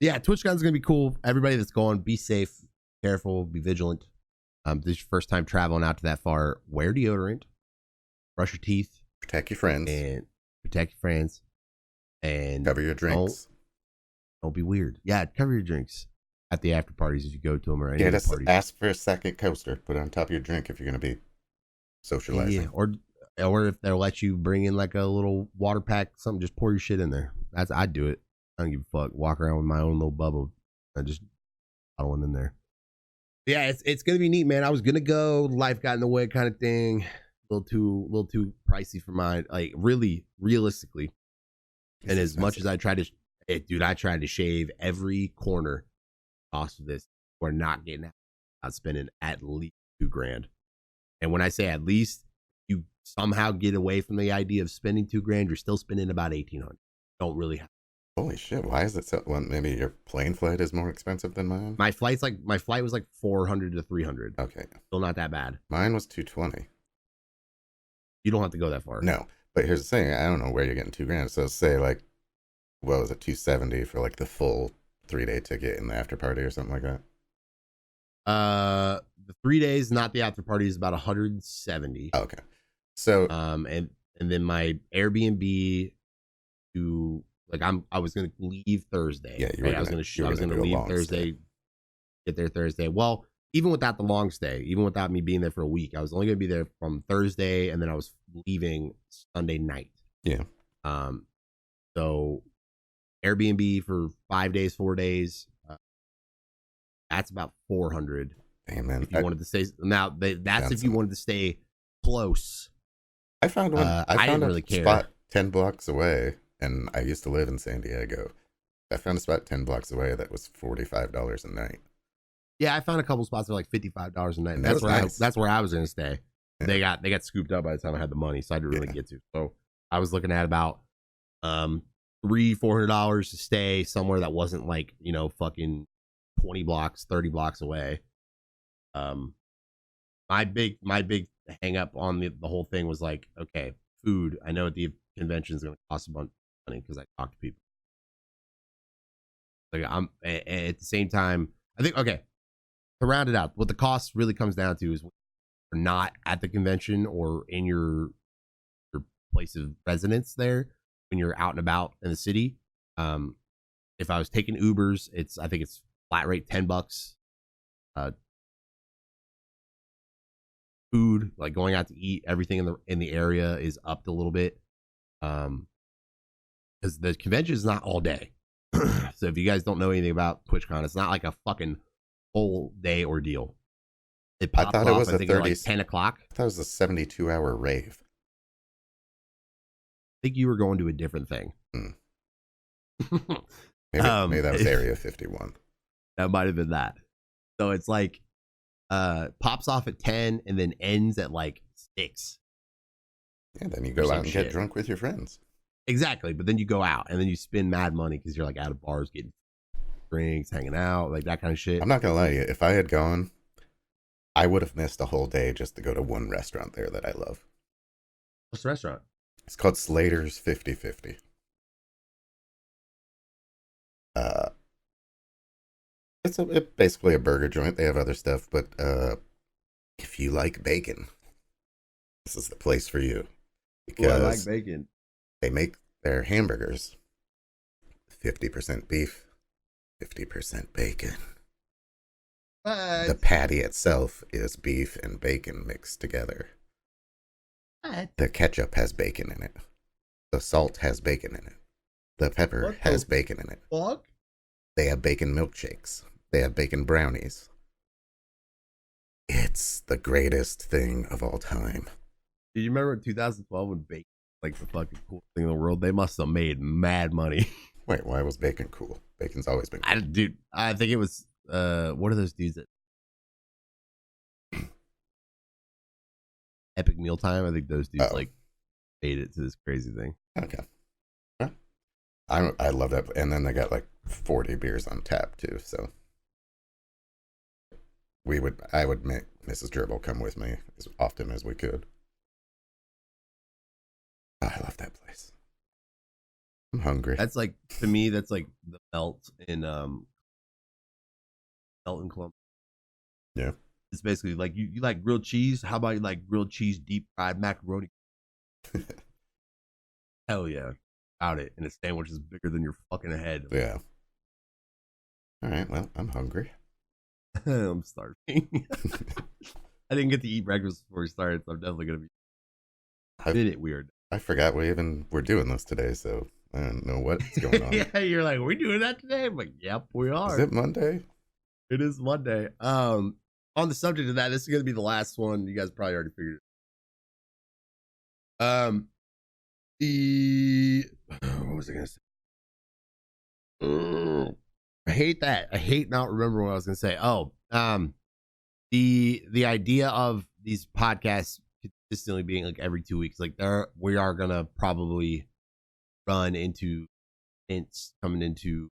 Yeah, TwitchCon's gonna be cool. Everybody that's going, be safe, careful, be vigilant. This is your first time traveling out to that far. Wear deodorant, brush your teeth, protect your friends, and cover your drinks. Don't be weird. Yeah, cover your drinks at the after parties if you go to them or any just parties. ask for a second coaster. Put it on top of your drink if you're going to be socializing. Yeah, or if they'll let you bring in like a little water pack, something, just pour your shit in there. I'd do it. I don't give a fuck. Walk around with my own little bubble. I just bottle one in there. Yeah, it's gonna be neat, man. I was gonna go, life got in the way, kind of thing. A little too pricey for mine. Like really, realistically, and as much as I tried to shave every corner cost of this. We're not getting out spending at least $2,000. And when I say at least, you somehow get away from the idea of spending $2,000, you're still spending about $1,800. Don't really have. Holy shit! Why is it so? Well, maybe your plane flight is more expensive than mine. My flight was like $400 to $300. Okay, still not that bad. Mine was $220. You don't have to go that far. No, but here's the thing: I don't know where you're getting $2,000. So say like, what was it, $270 for like the full 3-day ticket in the after party or something like that? The 3 days, not the after party, is about $170. Oh, okay, so and then my Airbnb to like I was gonna leave Thursday. Yeah, right? I was gonna leave Thursday, get there Thursday. Well, even without the long stay, even without me being there for a week, I was only gonna be there from Thursday, and then I was leaving Sunday night. Yeah. So Airbnb for 5 days, 4 days, That's about 400. Damn, man. If you wanted to stay now, that's if you wanted to stay close. I found one. I found didn't a really care. spot 10 blocks away, and I used to live in San Diego. I found a spot 10 blocks away that was $45 a night. Yeah, I found a couple spots for like $55 a night. And That's where nice. that's where I was gonna stay. Yeah. They got scooped up by the time I had the money, so I didn't really get to. So I was looking at about $300-$400 to stay somewhere that wasn't like, you know, fucking 20 blocks, 30 blocks away. My big hang up on the whole thing was like, okay, food. I know the convention is going to cost a bunch of money because I talk to people. Like I'm at the same time, I think, okay, to round it out, what the cost really comes down to is when you're not at the convention or in your place of residence there, when you're out and about in the city. If I was taking Ubers, I think it's flat rate $10. Food, like going out to eat, everything in the area is upped a little bit. Because the convention is not all day. So if you guys don't know anything about TwitchCon, it's not like a fucking whole day ordeal. It pops I thought off, it was I think, at like 10 o'clock. I thought it was a 72-hour rave. I think you were going to a different thing. Maybe that was Area 51. That might have been that. So it's like pops off at 10 and then ends at like 6. Yeah, then you go out and get drunk with your friends. Exactly, but then you go out and then you spend mad money because you're like out of bars, getting drinks, hanging out, like that kind of shit. I'm not gonna lie to you. If I had gone, I would have missed a whole day just to go to one restaurant there that I love. What's the restaurant? It's called Slater's 50/50. It's basically a burger joint. They have other stuff, but if you like bacon, this is the place for you. Because I like bacon. They make their hamburgers 50% beef, 50% bacon. What? The patty itself is beef and bacon mixed together. What? The ketchup has bacon in it. The salt has bacon in it. The pepper has bacon in it. Fuck? They have bacon milkshakes. They have bacon brownies. It's the greatest thing of all time. Did you remember in 2012 when bacon was like the fucking cool thing in the world? They must have made mad money. Wait, why was bacon cool? Bacon's always been cool. I think it was what are those dudes that Epic Mealtime? I think those dudes like made it to this crazy thing. Okay. Yeah. I love that. And then they got like 40 beers on tap too, so I would make Mrs. Gerbil come with me as often as we could. I love that place. I'm hungry. That's like, to me, that's like the Melt in Columbus. Yeah. It's basically like you like grilled cheese. How about you like grilled cheese deep fried macaroni? Hell yeah. Out it. And a sandwich is bigger than your fucking head. Yeah. All right, well, I'm hungry. I'm starving. I didn't get to eat breakfast before we started, so I'm definitely gonna be a bit weird. I forgot we even were doing this today, so I don't know what's going on. Yeah, you're like, we're doing that today? I'm like, yep, we are. Is it Monday? It is Monday. On the subject of that, this is gonna be the last one. You guys probably already figured it. What was I gonna say? I hate that. I hate not remembering what I was gonna say. The idea of these podcasts consistently being like every 2 weeks, like we are gonna probably run into hints coming into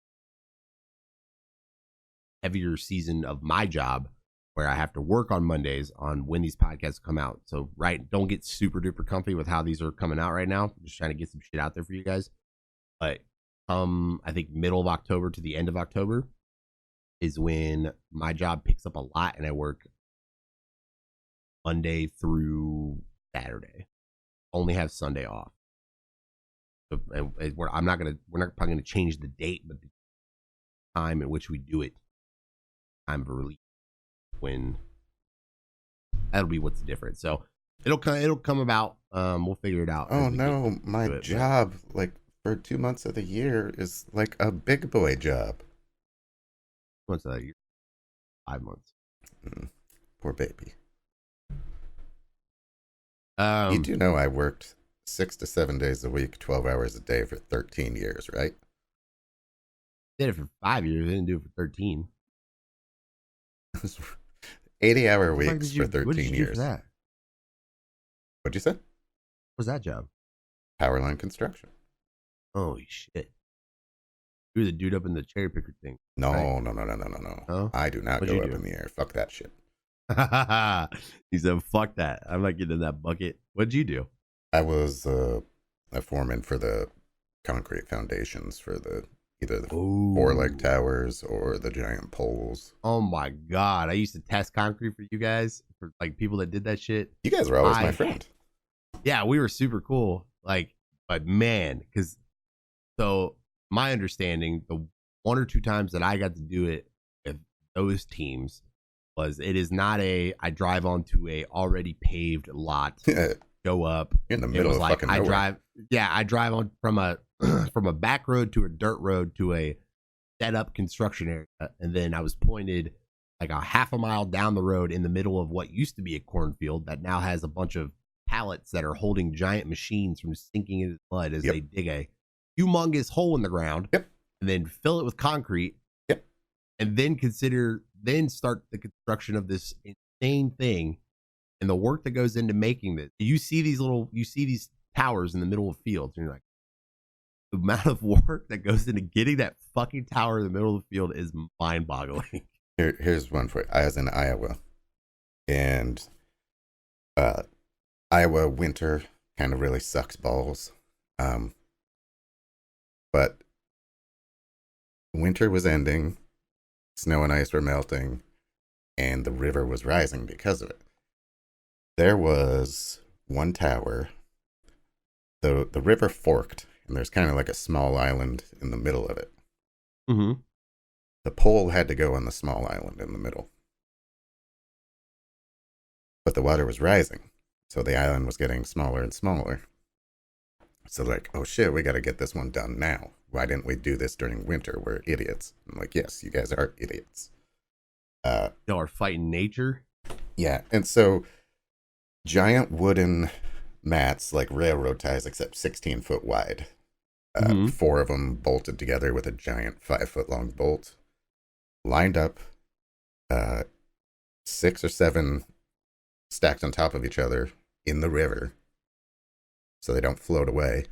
heavier season of my job where I have to work on Mondays on when these podcasts come out. So don't get super duper comfy with how these are coming out right now. I'm just trying to get some shit out there for you guys. But I think middle of October to the end of October is when my job picks up a lot and I work Monday through Saturday. Only have Sunday off. So, we're not probably gonna change the date, but the time at which we do it, time of release, when that'll be what's different. So it'll come about. We'll figure it out. Oh no, my job, like for 2 months of the year, is like a big boy job. What's that? 5 months. Poor baby. You Um, do know I worked 6 to 7 days a week, 12 hours a day for 13 years, right? did it for 5 years. I didn't do it for 13. 80-hour What the fuck weeks did you, for 13 what did you do years. for that? What'd you say? What was that job? Power line construction. Holy shit. You were the dude up in the cherry picker thing. No, right? no. Oh? I do not What'd go you up do? in the air. Fuck that shit. He said, fuck that. I'm not getting in that bucket. What'd you do? I was a foreman for the concrete foundations for either the Ooh. 4-leg towers or the giant poles. Oh my God. I used to test concrete for you guys, for like people that did that shit. You guys were always my friend. Yeah, we were super cool. Like, but man, because so my understanding, the 1 or 2 times that I got to do it with those teams was it is not I drive onto a already paved lot, go up. You're in the It middle was of like fucking nowhere. I drive on from a from a back road to a dirt road to a set up construction area, and then I was pointed like a half a mile down the road in the middle of what used to be a cornfield that now has a bunch of pallets that are holding giant machines from sinking into the mud as they dig a humongous hole in the ground, and then fill it with concrete, and then start the construction of this insane thing. And the work that goes into making this, you see these towers in the middle of fields, and you're like, the amount of work that goes into getting that fucking tower in the middle of the field is mind-boggling. Here's one for you. I was in Iowa, and Iowa winter kind of really sucks balls. But winter was ending, snow and ice were melting, and the river was rising because of it. There was one tower. The river forked, and there's kind of like a small island in the middle of it. Mm-hmm. The pole had to go on the small island in the middle. But the water was rising, so the island was getting smaller and smaller. So like, oh shit, we got to get this one done now. Why didn't we do this during winter? We're idiots. I'm like, yes, you guys are idiots. Y'all are fighting nature. Yeah, and so giant wooden mats, like railroad ties, except 16 foot wide. 4 of them bolted together with a giant 5-foot long bolt, lined up, 6 or 7 stacked on top of each other in the river so they don't float away,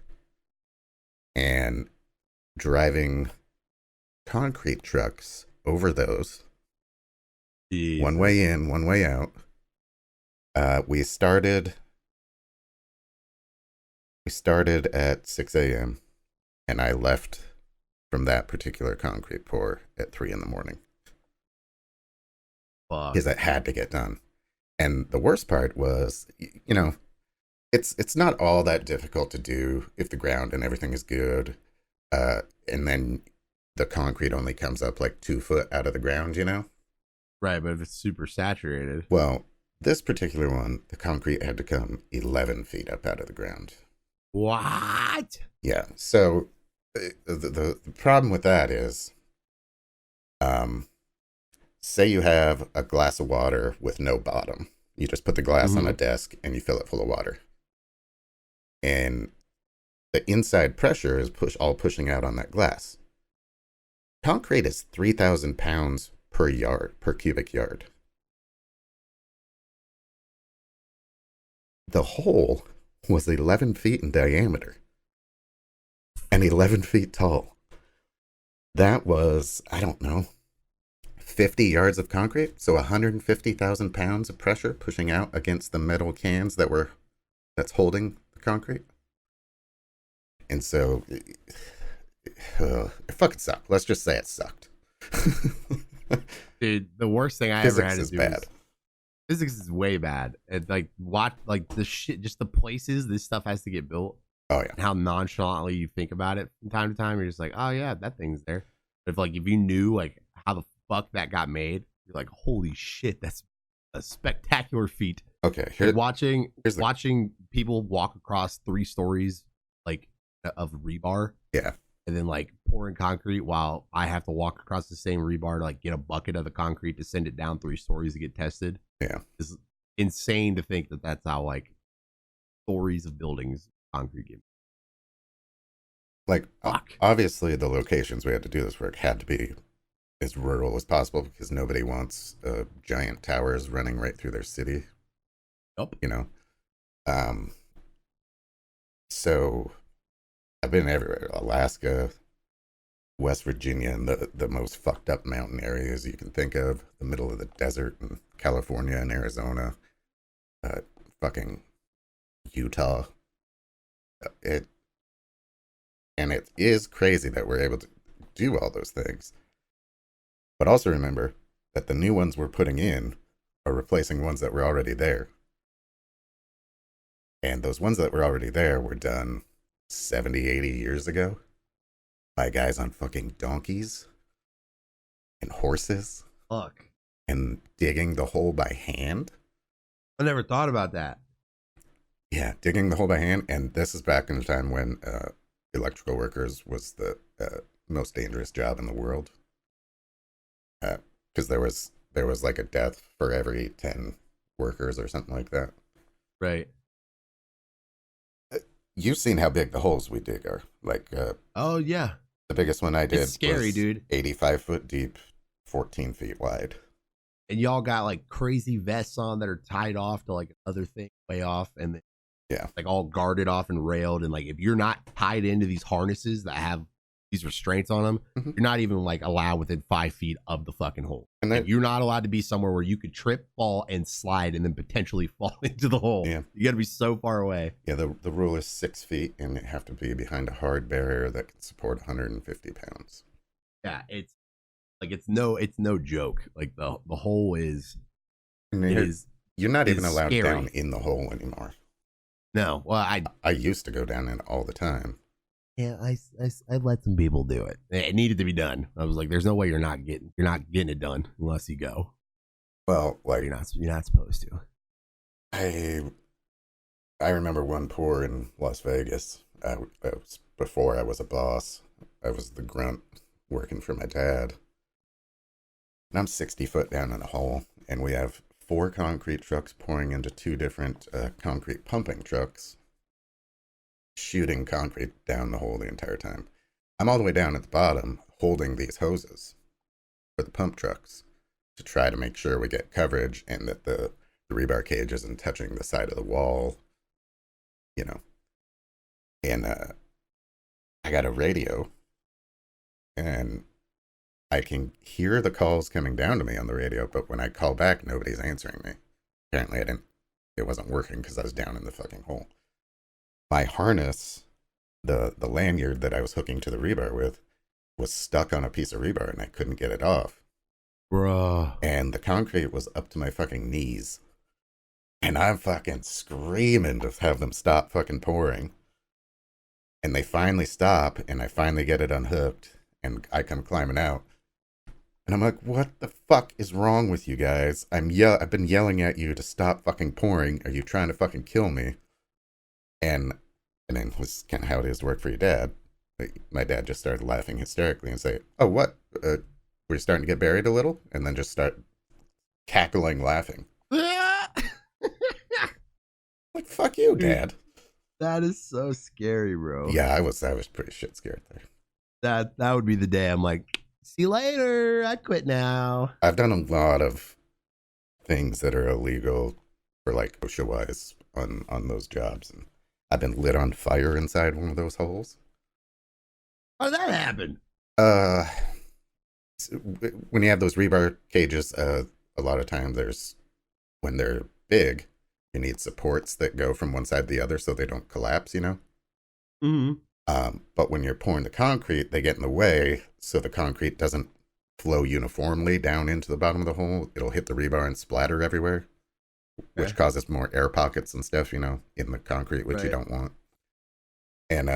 and driving concrete trucks over those. Jesus. One way in, one way out. We started at 6 a.m. and I left from that particular concrete pour at 3 in the morning. Fuck. Because it had to get done. And the worst part was, you know, it's not all that difficult to do if the ground and everything is good. And then the concrete only comes up like 2 foot out of the ground, you know? Right, but if it's super saturated. Well, this particular one, the concrete had to come 11 feet up out of the ground. What? Yeah. So the problem with that is, say you have a glass of water with no bottom. You just put the glass on a desk and you fill it full of water. And the inside pressure is pushing out on that glass. Concrete is 3,000 pounds per cubic yard. The hole was 11 feet in diameter and 11 feet tall. That was, I don't know, 50 yards of concrete. So 150,000 pounds of pressure pushing out against the metal cans that's holding the concrete. And so it fucking sucked. Let's just say it sucked. Dude, the worst thing I ever had to do bad. Physics is way bad. And like watch like the shit, just the places this stuff has to get built. Oh yeah. And how nonchalantly you think about it from time to time. You're just like, oh yeah, that thing's there. But if you knew like how the fuck that got made, you're like, holy shit, that's a spectacular feat. Okay, watching people walk across 3 stories like of rebar. Yeah. and then like pouring concrete while I have to walk across the same rebar to like get a bucket of the concrete to send it down 3 stories to get tested. Yeah. It's insane to think that that's how like stories of buildings concrete get. Like, Fuck. obviously the locations we had to do this work had to be as rural as possible because nobody wants giant towers running right through their city. Yep. You know? So I've been everywhere. Alaska, West Virginia, and the most fucked up mountain areas you can think of, the middle of the desert in California and Arizona, fucking Utah. It is crazy that we're able to do all those things. But also remember that the new ones we're putting in are replacing ones that were already there. And those ones that were already there were done 70, 80 years ago by guys on fucking donkeys and horses. Fuck. And digging the hole by hand. I never thought about that. Yeah, digging the hole by hand. And this is back in the time when electrical workers was the most dangerous job in the world. Because there was like a death for every 10 workers or something like that. Right. You've seen how big the holes we dig are. Like, oh yeah, the biggest one I did it's scary, was dude. 85 foot deep, 14 feet wide. And y'all got like crazy vests on that are tied off to like other thing way off, and then, yeah, like all guarded off and railed. And like if you're not tied into these harnesses that have these restraints on them, mm-hmm. you're not even like allowed within 5 feet of the fucking hole. And then, like, you're not allowed to be somewhere where you could trip, fall, and slide, and then potentially fall into the hole. Yeah, you got to be so far away. Yeah, the rule is 6 feet, and you have to be behind a hard barrier that can support 150 pounds. Yeah, it's like it's no joke. Like the hole is. You're not even allowed scary. Down in the hole anymore. No, well, I used to go down in all the time. Yeah, I let some people do it. It needed to be done. I was like, "There's no way you're not getting it done unless you go." Well, like you're not supposed to. I remember one pour in Las Vegas. That was before I was a boss. I was the grunt working for my dad. And I'm 60 foot down in a hole, and we have 4 concrete trucks pouring into 2 different concrete pumping trucks, shooting concrete down the hole the entire time. I'm all the way down at the bottom holding these hoses for the pump trucks to try to make sure we get coverage and that the rebar cage isn't touching the side of the wall, you know. And I got a radio, and I can hear the calls coming down to me on the radio, but when I call back, nobody's answering me. Apparently it wasn't working because I was down in the fucking hole. My harness, the lanyard that I was hooking to the rebar with, was stuck on a piece of rebar and I couldn't get it off. Bruh. And the concrete was up to my fucking knees. And I'm fucking screaming to have them stop fucking pouring. And they finally stop, and I finally get it unhooked, and I come climbing out. And I'm like, what the fuck is wrong with you guys? I've been yelling at you to stop fucking pouring. Are you trying to fucking kill me? And then this is kind of how it is to work for your dad. My dad just started laughing hysterically and say, oh, what? We're starting to get buried a little? And then just start cackling laughing. Like, fuck you, Dad. That is so scary, bro. Yeah, I was pretty shit scared there. That would be the day I'm like, see you later. I quit now. I've done a lot of things that are illegal for like OSHA wise on those jobs, and I've been lit on fire inside one of those holes. How did that happen? When you have those rebar cages, a lot of times when they're big, you need supports that go from one side to the other so they don't collapse, you know? Mm-hmm. But when you're pouring the concrete, they get in the way, so the concrete doesn't flow uniformly down into the bottom of the hole. It'll hit the rebar and splatter everywhere, which causes more air pockets and stuff, you know, in the concrete, which you don't want. And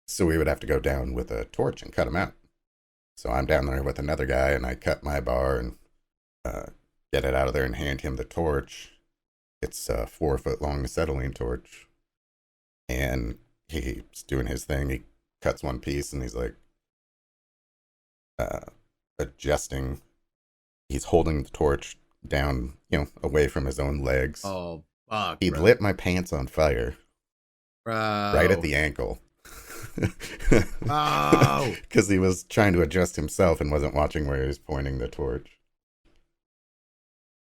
so we would have to go down with a torch and cut them out. So I'm down there with another guy, and I cut my bar and get it out of there and hand him the torch. It's a 4 foot long acetylene torch. And he's doing his thing. He cuts one piece and he's like adjusting. He's holding the torch down, away from his own legs. Oh, fuck. He lit my pants on fire. Bro. Right at the ankle. Oh. Because he was trying to adjust himself and wasn't watching where he was pointing the torch.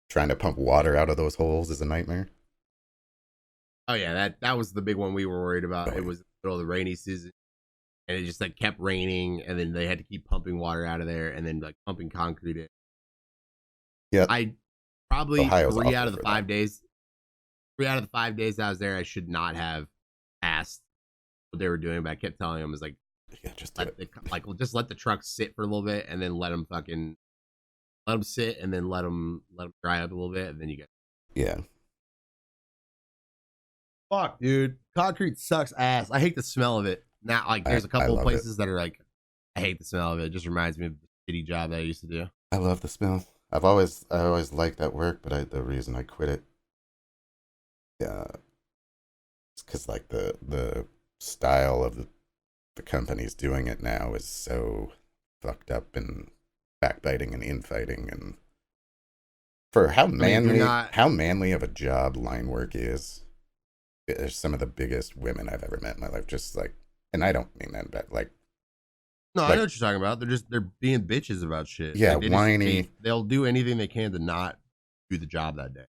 Trying to pump water out of those holes is a nightmare. Oh, yeah, that was the big one we were worried about. Oh, It was the middle of the rainy season, and it just, like, kept raining, and then they had to keep pumping water out of there, and then, like, pumping concrete in. Yeah. I probably Ohio's 3 out of awful the for 5 that. days. 3 out of the 5 days I was there, I should not have asked what they were doing, but I kept telling them, like, Yeah, just do it. just let the truck sit for a little bit, and then let them sit, and then let them dry up a little bit, and then you get. Yeah. Fuck, dude, concrete sucks ass. I hate the smell of it. Now, like, there's a couple of places that are like, I hate the smell of it. It just reminds me of the shitty job that I used to do. I love the smell. I always liked that work, but the reason I quit it, it's because like the style of the companies doing it now is so fucked up and backbiting and infighting, and for how manly of a job line work is. They're some of the biggest women I've ever met in my life. Just like, and I don't mean that bad. Like, No, like, I know what you're talking about. They're being bitches about shit. Yeah, like, whiny. They'll do anything they can to not do the job that day.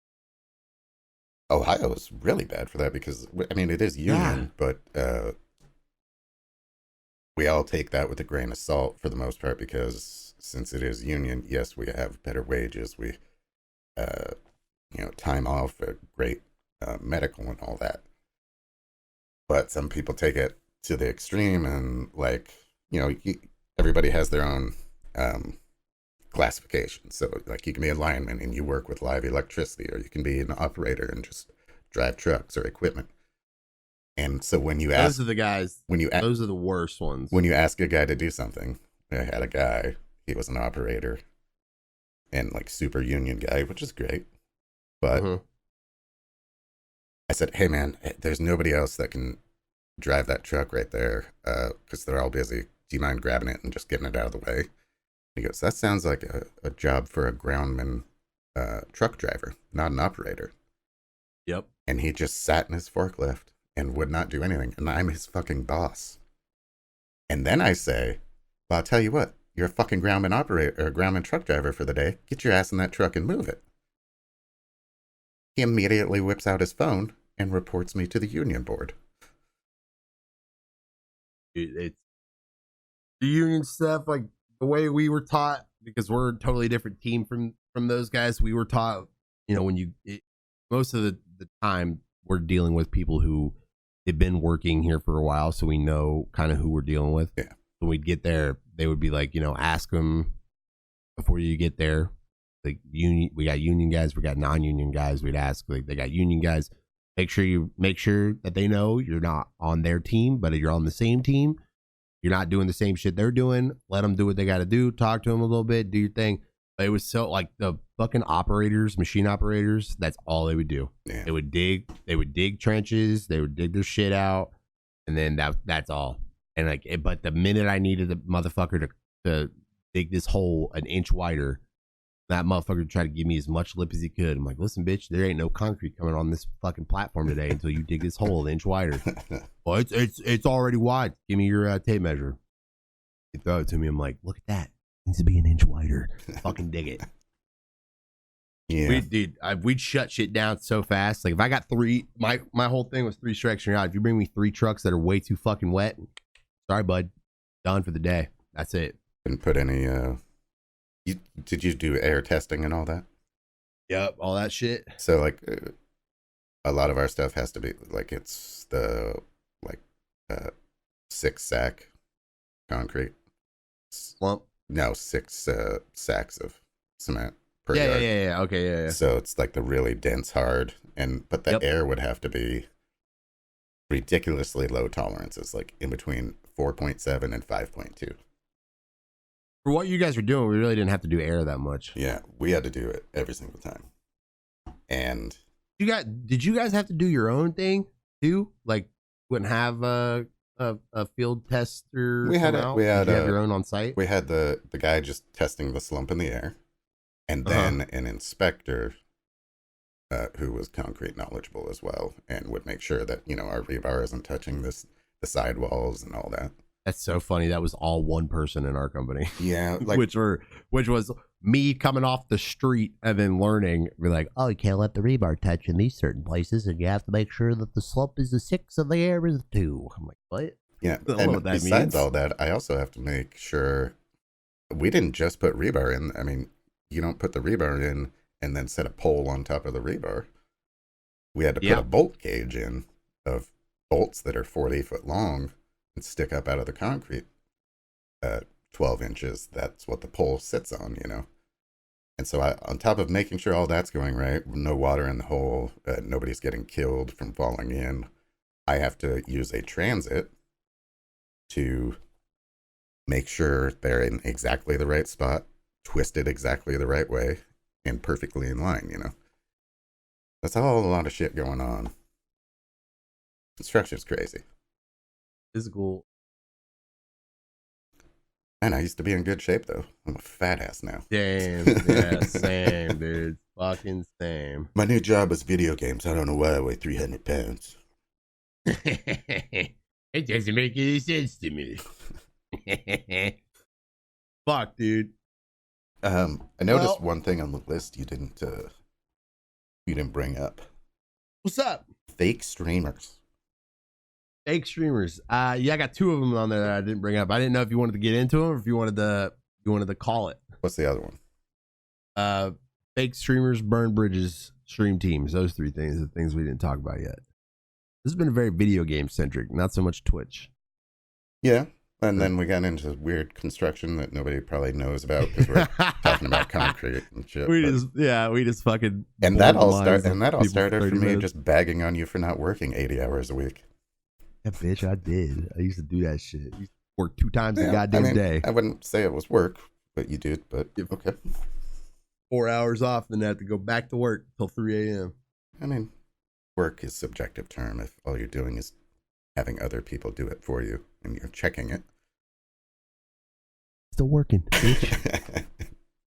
Ohio is really bad for that because, I mean, it is union, but we all take that with a grain of salt for the most part because since it is union, yes, we have better wages. We, time off, great medical and all that. But some people take it to the extreme and like, everybody has their own classification. So like you can be a lineman and you work with live electricity, or you can be an operator and just drive trucks or equipment. And so when you ask, those are the guys, those are the worst ones. When you ask a guy to do something, I had a guy, he was an operator and like super union guy, which is great. But I said, hey man, there's nobody else that can drive that truck right there because they're all busy. Do you mind grabbing it and just getting it out of the way? He goes, that sounds like a job for a groundman truck driver, not an operator. Yep. And he just sat in his forklift and would not do anything. And I'm his fucking boss. And then I say, well, I'll tell you what, you're a fucking groundman operator or groundman truck driver for the day. Get your ass in that truck and move it. He immediately whips out his phone and reports me to the union board. It's the union stuff, like the way we were taught, because we're a totally different team from those guys. We were taught, most of the time we're dealing with people who have been working here for a while, so we know kind of who we're dealing with. Yeah. When we'd get there, they would be like, ask them before you get there. Like we got union guys, we got non-union guys. We'd ask, like, they got union guys. Make sure that they know you're not on their team, but you're on the same team. You're not doing the same shit they're doing. Let them do what they got to do. Talk to them a little bit. Do your thing. But it was so like the fucking operators, machine operators. That's all they would do. Yeah. They would dig trenches. They would dig their shit out, and then that's all. And like, but the minute I needed the motherfucker to dig this hole an inch wider, that motherfucker tried to give me as much lip as he could. I'm like, listen, bitch, there ain't no concrete coming on this fucking platform today until you dig this hole an inch wider. Well, it's already wide. Give me your tape measure. He throw it to me. I'm like, look at that. It needs to be an inch wider. Fucking dig it. Yeah. We'd shut shit down so fast. Like if I got three, my whole thing was 3 strikes and you're out. If you bring me 3 trucks that are way too fucking wet, sorry, bud, done for the day. That's it. Didn't put any. Did you do air testing and all that? Yep, all that shit. So like, a lot of our stuff has to be like it's the 6 sack concrete. Lump. No, 6 sacks of cement per yard. Yeah. Okay, yeah. So it's like the really dense, hard, but the air would have to be ridiculously low tolerances, like in between 4.7 and 5.2. For what you guys were doing, we really didn't have to do air that much. Yeah, we had to do it every single time. And did you guys have to do your own thing too? Like, wouldn't have a field tester? We had come a- out? we had Did you have a- your own on site? We had the guy just testing the slump in the air, and then an inspector who was concrete knowledgeable as well, and would make sure that our rebar isn't touching the sidewalls and all that. That's so funny. That was all one person in our company. Yeah, which was me coming off the street and then learning. Be like, oh, you can't let the rebar touch in these certain places, and you have to make sure that the slope is a 6 and the air is a 2. I'm like, what? Yeah, I don't know and what that besides means. all that, I also have to make sure we didn't just put rebar in. I mean, you don't put the rebar in and then set a pole on top of the rebar. We had to put a bolt cage in of bolts that are 40 foot long and stick up out of the concrete 12 inches. That's what the pole sits on, And so on top of making sure all that's going right, no water in the hole, nobody's getting killed from falling in, I have to use a transit to make sure they're in exactly the right spot, twisted exactly the right way, and perfectly in line, That's all a lot of shit going on. Construction's crazy. Physical. And I used to be in good shape, though. I'm a fat ass now. Damn. Yeah, same, dude. Fucking same. My new job is video games. I don't know why I weigh 300 pounds. It doesn't make any sense to me. Fuck, dude. I noticed one thing on the list you didn't bring up. What's up? Fake streamers. Fake streamers. Yeah, I got 2 of them on there that I didn't bring up. I didn't know if you wanted to get into them or if you wanted to call it. What's the other one? Fake streamers, burn bridges, stream teams. Those 3 things are the things we didn't talk about yet. This has been a very video game centric, not so much Twitch. Yeah. And then we got into weird construction that nobody probably knows about because we're talking about concrete and shit. We just fucking. And that all started for me minutes. just bagging on you for not working 80 hours a week. Yeah, bitch, I did. I used to do that shit. I used to work 2 times a goddamn day. I wouldn't say it was work, but you did. But okay. 4 hours off, then have to go back to work till 3 a.m. I mean, work is a subjective term if all you're doing is having other people do it for you and you're checking it. Still working, bitch.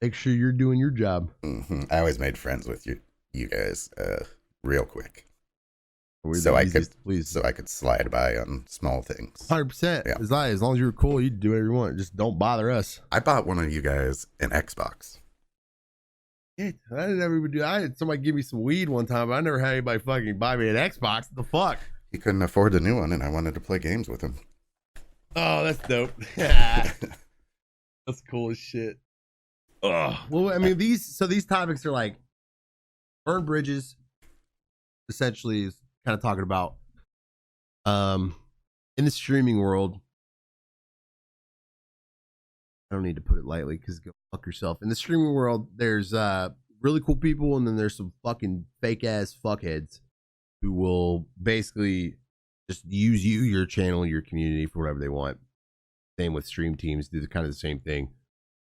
Make sure you're doing your job. Mm-hmm. I always made friends with you guys real quick. We're So the I easiest could to please. so I could slide by on small things. 100%. Yeah. As long as you're cool, you do whatever you want. Just don't bother us. I bought one of you guys an Xbox. Yeah, I never would do. I had somebody give me some weed one time, but I never had anybody fucking buy me an Xbox. What the fuck? He couldn't afford the new one, and I wanted to play games with him. Oh, that's dope. That's cool as shit. Ugh. Well, I mean, these topics are like burn bridges. Essentially, is kind of talking about in the streaming world. I don't need to put it lightly because go fuck yourself. In the streaming world, there's really cool people, and then there's some fucking fake ass fuckheads who will basically just use you, your channel, your community for whatever they want. Same with stream teams, do kind of the same thing.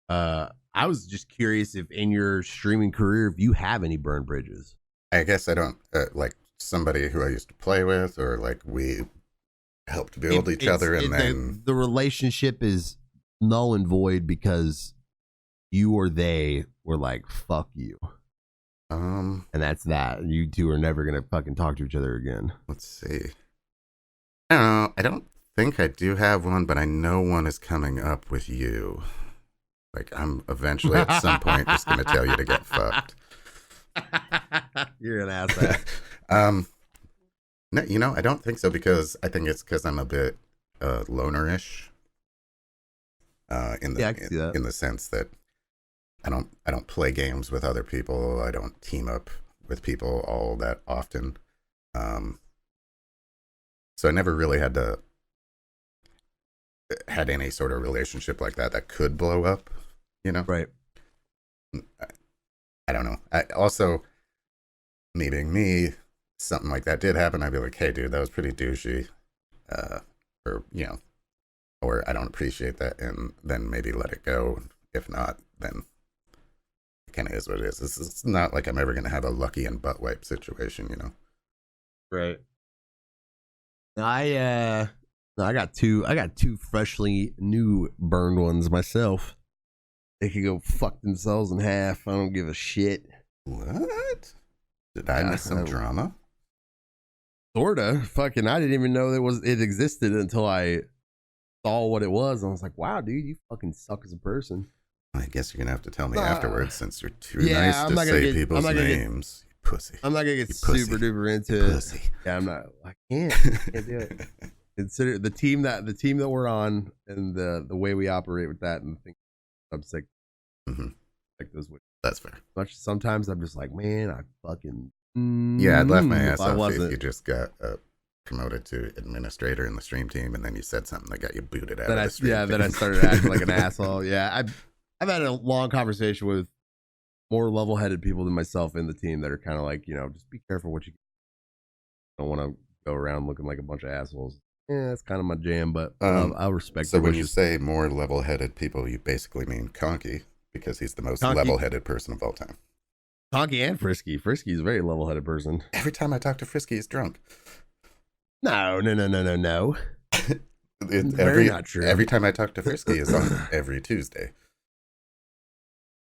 I was just curious if in your streaming career, if you have any burn bridges. I guess I don't like somebody who I used to play with, or like we helped build each other, and then the relationship is null and void because you or they were like, fuck you. And that's that. You two are never gonna fucking talk to each other again. Let's see. I don't know. I don't think I do have one, but I know one is coming up with you. Like, I'm eventually at some point just gonna tell you to get fucked. You're an asshole. No, I don't think so, because I think it's because I'm a bit lonerish. In the sense that I don't play games with other people. I don't team up with people all that often. So I never really had any sort of relationship like that could blow up, Right. I don't know. I also, me being me, something like that did happen, I'd be like, hey dude, that was pretty douchey. Or I don't appreciate that, and then maybe let it go. If not, then it kind of is what it is. It's not like I'm ever going to have a lucky and butt wipe situation, Right. I I got two freshly new burned ones myself. They could go fuck themselves in half. I don't give a shit. What? Did I miss some drama? Sorta. Fucking, I didn't even know it existed until I saw what it was. I was like, wow, dude, you fucking suck as a person. I guess you're gonna have to tell me afterwards, since you're too yeah, nice to say people's names. You pussy. I'm not gonna get super duper into pussy. it. Yeah, I'm not. I can't do it. Consider the team that we're on and the way we operate with that and the thing. I'm sick. Like those. That's fair. Much sometimes I'm just like, man, I fucking. Yeah, I'd laugh my ass off wasn't. if you just got promoted to administrator in the stream team, and then you said something that got you booted out then of the stream team. Then I started acting like an asshole. Yeah, I've had a long conversation with more level-headed people than myself in the team that are kind of like, just be careful what you. Don't want to go around looking like a bunch of assholes. Yeah, that's kind of my jam, but I'll respect. So when you say more level-headed people, you basically mean Conky, because he's the most level-headed person of all time. Conky and Frisky. Frisky's a very level-headed person. Every time I talk to Frisky, he's drunk. No. Not true. Every time I talk to Frisky is on every Tuesday.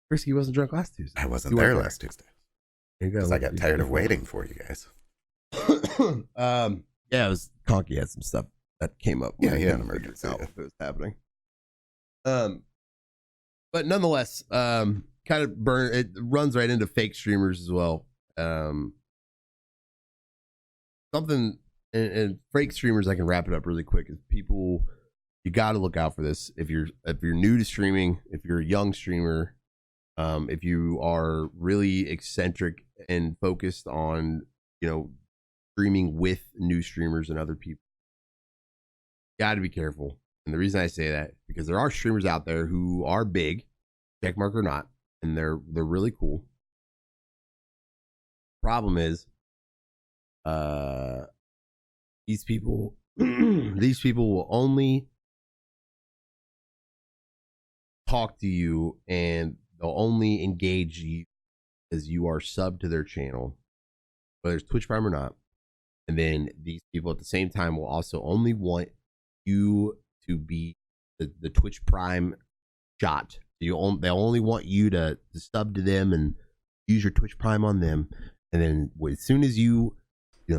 Frisky wasn't drunk last Tuesday. I wasn't there last Tuesday. Because I got tired of waiting for you guys. Yeah, it was Conky had some stuff that came up. Yeah, he had an emergency. It was happening. But nonetheless, kind of it runs right into fake streamers as well. Something and fake streamers, I can wrap it up really quick, is people, you got to look out for this. If you're new to streaming, if you're a young streamer, if you are really eccentric and focused on streaming with new streamers and other people, got to be careful. And the reason I say that is because there are streamers out there who are big, checkmark or not, and they're really cool. Problem is, these people will only talk to you and they'll only engage you as you are sub to their channel, whether it's Twitch Prime or not. And then these people at the same time will also only want you to be the Twitch Prime shot. They'll only want you to sub to them and use your Twitch Prime on them. And then as soon as you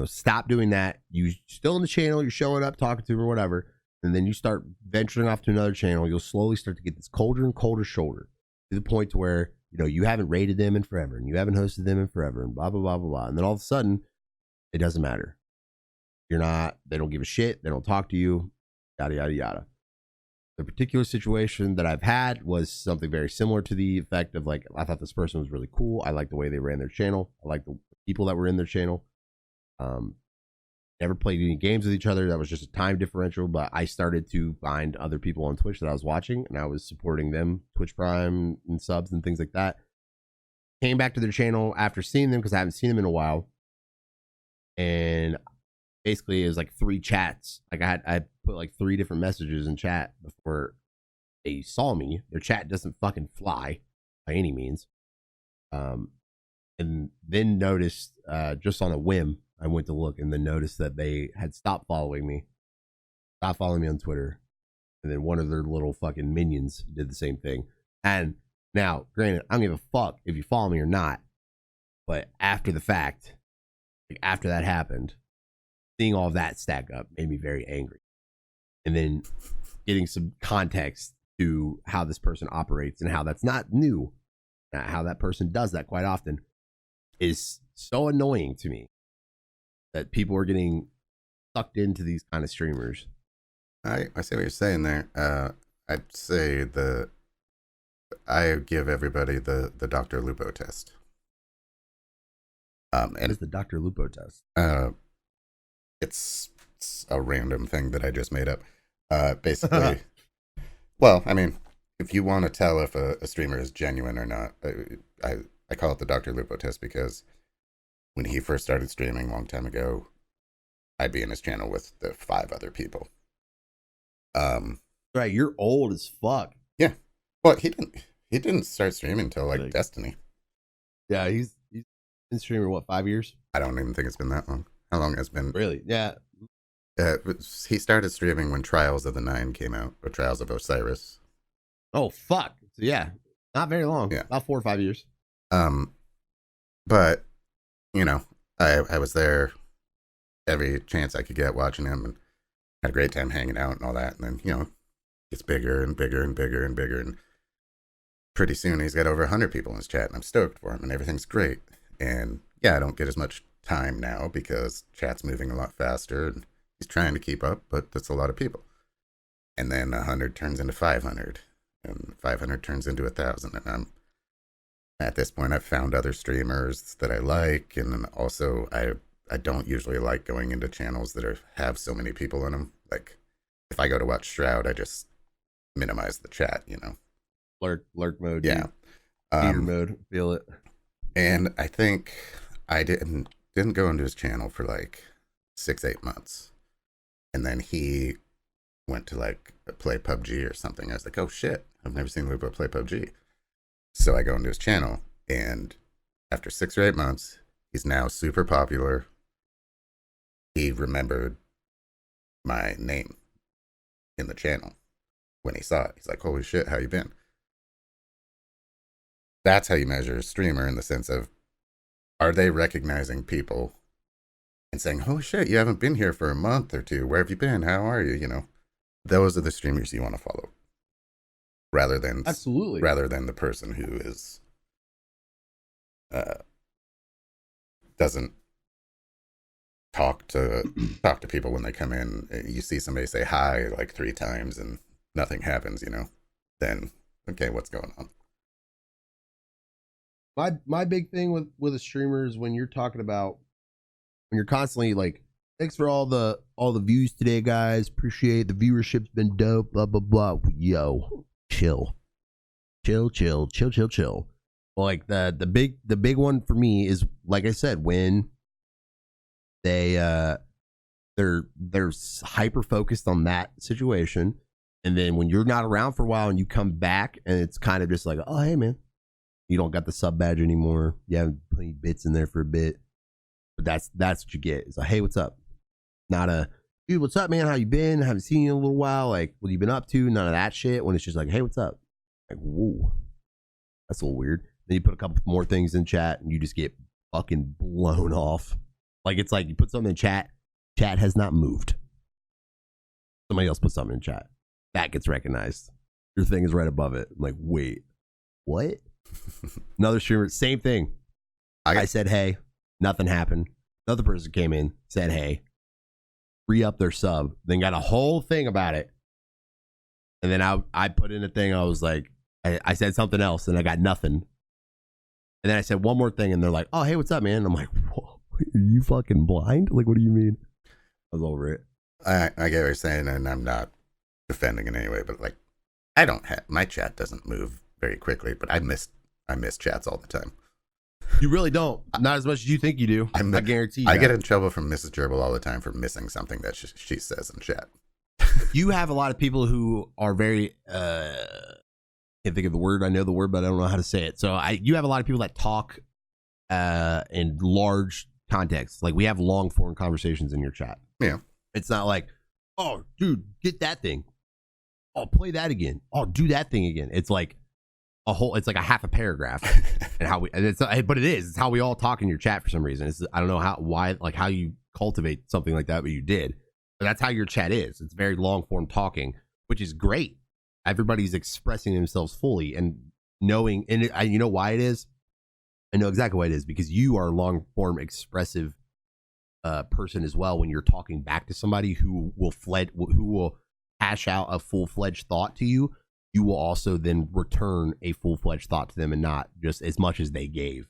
stop doing that, you still in the channel, you're showing up, talking to them or whatever, and then you start venturing off to another channel, you'll slowly start to get this colder and colder shoulder to the point to where you haven't rated them in forever and you haven't hosted them in forever and blah blah blah blah blah. And then all of a sudden, it doesn't matter. They don't give a shit, they don't talk to you, yada yada yada. The particular situation that I've had was something very similar to the effect of, like, I thought this person was really cool. I liked the way they ran their channel. I liked the people that were in their channel. Never played any games with each other. That was just a time differential, but I started to find other people on Twitch that I was watching and I was supporting them, Twitch Prime and subs and things like that. Came back to their channel after seeing them because I haven't seen them in a while. And basically it was like 3 chats. Like I put like 3 different messages in chat before they saw me. Their chat doesn't fucking fly by any means. And then noticed, just on a whim, I went to look and then noticed that they had stopped following me on Twitter. And then one of their little fucking minions did the same thing. And now, granted, I don't give a fuck if you follow me or not. But after the fact, like after that happened, seeing all of that stack up made me very angry. And then getting some context to how this person operates and how that's not new, how that person does that quite often, is so annoying to me that people are getting sucked into these kind of streamers. I see what you're saying there. I'd say I give everybody the Dr. Lupo test. What is the Dr. Lupo test? It's a random thing that I just made up. Basically, well, I mean, if you want to tell if a streamer is genuine or not, I call it the Dr. Lupo test because when he first started streaming a long time ago, I'd be in his channel with the 5 other people. Right, you're old as fuck. Yeah. Well, he didn't start streaming until like Destiny. Yeah, he's been streaming, what, 5 years? I don't even think it's been that long. How long has it been? Really? Yeah. He started streaming when Trials of the Nine came out, or Trials of Osiris. Oh fuck! So, yeah, not very long. Yeah, about 4 or 5 years. But you know, I was there every chance I could get watching him, and had a great time hanging out and all that. And then gets bigger and bigger and bigger and bigger, and pretty soon he's got over 100 people in his chat, and I'm stoked for him, and everything's great. And yeah, I don't get as much time now because chat's moving a lot faster, and he's trying to keep up, but that's a lot of people. And then 100 turns into 500, and 500 turns into 1,000, and I'm at this point I've found other streamers that I like, and then also I don't usually like going into channels that have so many people in them. Like if I go to watch Shroud, I just minimize the chat, Lurk mode. Yeah. Fear mode. Feel it. And I think I didn't go into his channel for like 6-8 months. And then he went to like play PUBG or something. I was like, oh shit, I've never seen Lupo play PUBG. So I go into his channel, and after 6 or 8 months, he's now super popular. He remembered my name in the channel when he saw it. He's like, holy shit, how you been? That's how you measure a streamer, in the sense of, are they recognizing people and saying, holy shit, you haven't been here for a month or two. Where have you been? How are you? Those are the streamers you want to follow. Rather than the person who is doesn't talk to people when they come in. You see somebody say hi like 3 times and nothing happens, then okay, what's going on? My big thing with a streamer is when you're constantly like, thanks for all the views today, guys. Appreciate the viewership's been dope. Blah blah blah. Yo, chill. Well, like the big one for me is, like I said, when they're hyper focused on that situation, and then when you're not around for a while and you come back and it's kind of just like, oh hey man, you don't got the sub badge anymore. You haven't put any bits in there for a bit. But that's what you get. It's like, hey, what's up? Not a, dude, what's up, man? How you been? Haven't seen you in a little while. Like, what have you been up to? None of that shit. When it's just like, hey, what's up? Like, whoa, that's a little weird. Then you put a couple more things in chat and you just get fucking blown off. Like, it's like you put something in chat has not moved. Somebody else put something in chat. That gets recognized. Your thing is right above it. I'm like, wait, what? Another streamer, same thing. I said, hey. Nothing happened. Another person came in, said, hey, re-up their sub, then got a whole thing about it. And then I put in a thing. I was like, I said something else and I got nothing. And then I said one more thing and they're like, oh, hey, what's up, man? And I'm like, whoa, are you fucking blind? Like, what do you mean? I was over it. I get what you're saying, and I'm not defending in any way, but like, I don't have, my chat doesn't move very quickly, but I miss chats all the time. You really don't. Not as much as you think you do. I guarantee you. I get in trouble from Mrs. Gerbil all the time for missing something that she says in chat. You have a lot of people who are very, can't think of the word. I know the word, but I don't know how to say it. So you have a lot of people that talk in large contexts. Like, we have long form conversations in your chat. Yeah. It's not like, oh, dude, get that thing. Oh, play that again. Oh, do that thing again. It's like it's like a half a paragraph. But it is. It's how we all talk in your chat for some reason. I don't know how you cultivate something like that, but you did. But that's how your chat is. It's very long form talking, which is great. Everybody's expressing themselves fully and knowing, and you know why it is? I know exactly why it is, because you are a long form expressive person as well. When you're talking back to somebody who will hash out a full-fledged thought to you, you will also then return a full-fledged thought to them and not just as much as they gave.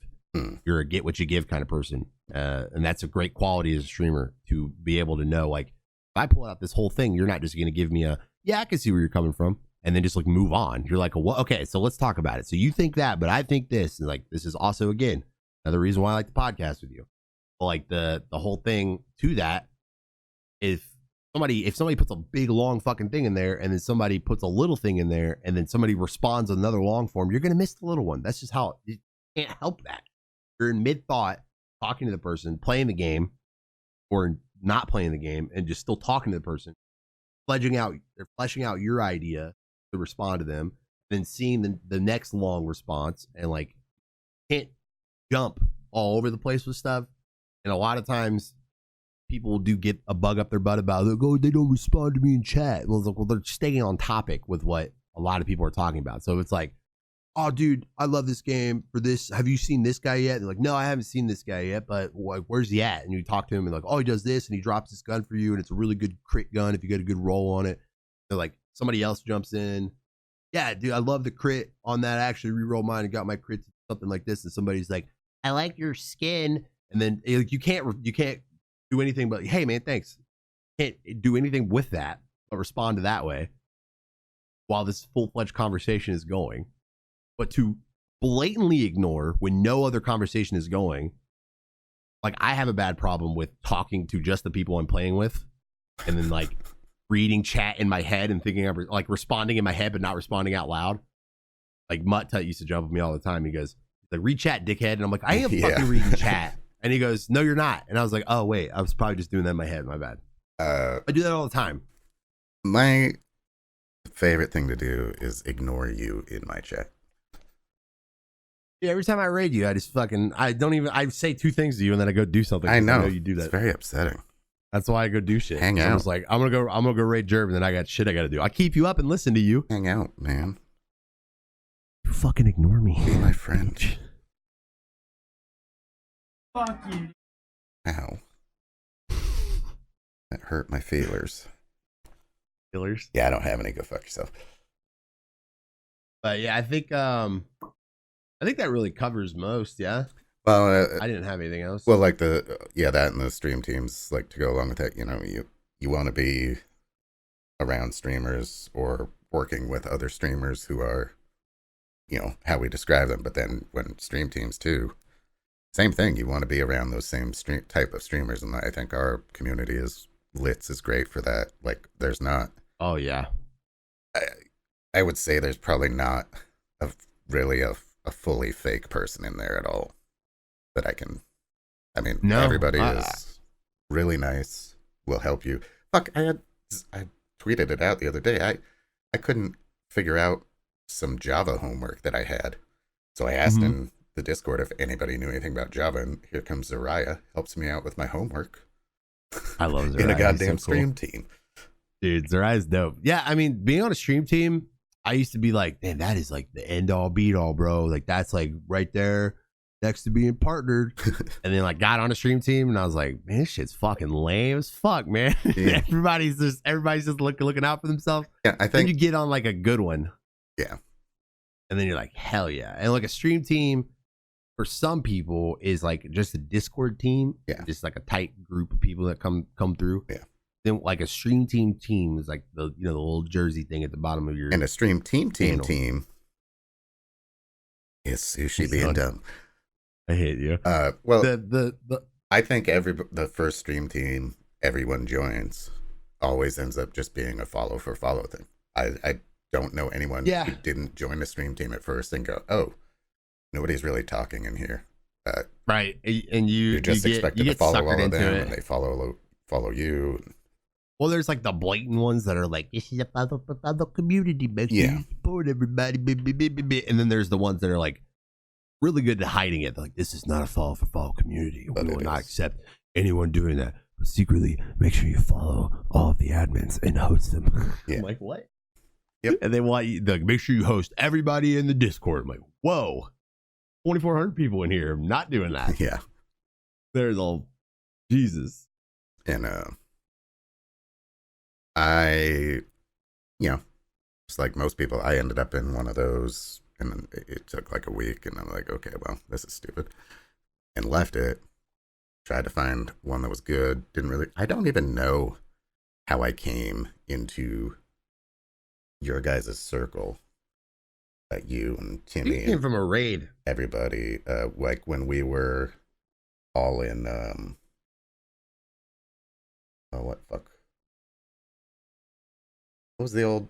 You're a get what you give kind of person. And that's a great quality as a streamer, to be able to know, like, if I pull out this whole thing, you're not just going to give me yeah, I can see where you're coming from, and then just like move on. You're like, well, okay, so let's talk about it. So you think that, but I think this. And like, this is also, again, another reason why I like the podcast with you. But like the whole thing to that, if somebody puts a big long fucking thing in there, and then somebody puts a little thing in there, and then somebody responds with another long form, you're gonna miss the little one. That's just how, you can't help that. You're in mid thought, talking to the person, playing the game, or not playing the game and just still talking to the person, they're fleshing out your idea to respond to them, then seeing the next long response, and like can't jump all over the place with stuff. And a lot of times people do get a bug up their butt about like, oh, they don't respond to me in chat. Well, it's like, well, they're staying on topic with what a lot of people are talking about. So it's like, oh, dude, I love this game for this. Have you seen this guy yet? They're like, no, I haven't seen this guy yet, but like, where's he at? And you talk to him and like, oh, he does this and he drops this gun for you, and it's a really good crit gun if you get a good roll on it. They're like, somebody else jumps in. Yeah, dude, I love the crit on that. I actually rerolled mine and got my crit to something like this. And somebody's like, I like your skin. And then like, you can't do anything but, hey, man, thanks. Can't do anything with that but respond to that way while this full-fledged conversation is going. But to blatantly ignore when no other conversation is going, like I have a bad problem with talking to just the people I'm playing with and then like reading chat in my head and thinking I'm like responding in my head but not responding out loud. Like Mutt Tut used to jump with me all the time. He goes, like, read chat, dickhead. And I'm like, I am fucking reading chat. And he goes, no, you're not. And I was like, oh, wait, I was probably just doing that in my head. My bad. I do that all the time. My favorite thing to do is ignore you in my chat. Yeah, every time I raid you, I say two things to you and then I go do something. I know you do that. It's very upsetting. That's why I go do shit. Hang out. I was like, I'm gonna go raid Gerb, and then I got shit I gotta do. I keep you up and listen to you. Hang out, man. You fucking ignore me. Be my friend. Fuck you. Ow. That hurt my feelers. Killers. Yeah, I don't have any. Go fuck yourself. But yeah, I think that really covers most. Yeah. Well, I didn't have anything else. Well, like that and the stream teams, like to go along with that. You know, you want to be around streamers or working with other streamers who are, you know, how we describe them. But then when stream teams too, same thing. You want to be around those same type of streamers, and I think our community is Litz is great for that. Like, there's not. Oh yeah. I would say there's probably not really a fully fake person in there at all. That No, everybody is really nice, will help you. Fuck, I tweeted it out the other day. I couldn't figure out some Java homework that I had. So I asked in the Discord if anybody knew anything about Java, and here comes Zariah, helps me out with my homework. I love Zariah. In a goddamn stream team. Dude, Zariah's dope. Yeah, I mean, being on a stream team, I used to be like, man, that is like the end all beat all, bro. Like that's like right there next to being partnered. And then like got on a stream team and I was like, man, this shit's fucking lame as fuck, man. Yeah. everybody's just looking out for themselves. Yeah, I think then you get on like a good one. Yeah. And then you're like, hell yeah. And like a stream team for some people is like just a Discord team. Yeah. Just like a tight group of people that come through. Yeah. Then like a stream team is like the little jersey thing at the bottom of your and a stream team is Sushi being dumb. I hate you. Well, the I think the first stream team everyone joins always ends up just being a follow for follow thing. I don't know anyone who didn't join the stream team at first and go, oh, nobody's really talking in here. Right, and you're just expected to follow all of them, and they follow you. Well, there's like the blatant ones that are like, this is a follow community, make sure you support everybody, and then there's the ones that are like really good at hiding it. They're like, this is not a follow for follow community. We will not accept anyone doing that. But secretly, make sure you follow all of the admins and host them. Yeah. I'm like, what? Yep. And they want you to make sure you host everybody in the Discord. I'm like, whoa, 2,400 people in here. I'm not doing that. Yeah. There's all Jesus. And I, just like most people, I ended up in one of those, and then it took like a week, and I'm like, okay, well, this is stupid, and left it. Tried to find one that was good. I don't even know how I came into your guys' circle. You and Timmy. You came from a raid. Everybody, like when we were all in, what was the old?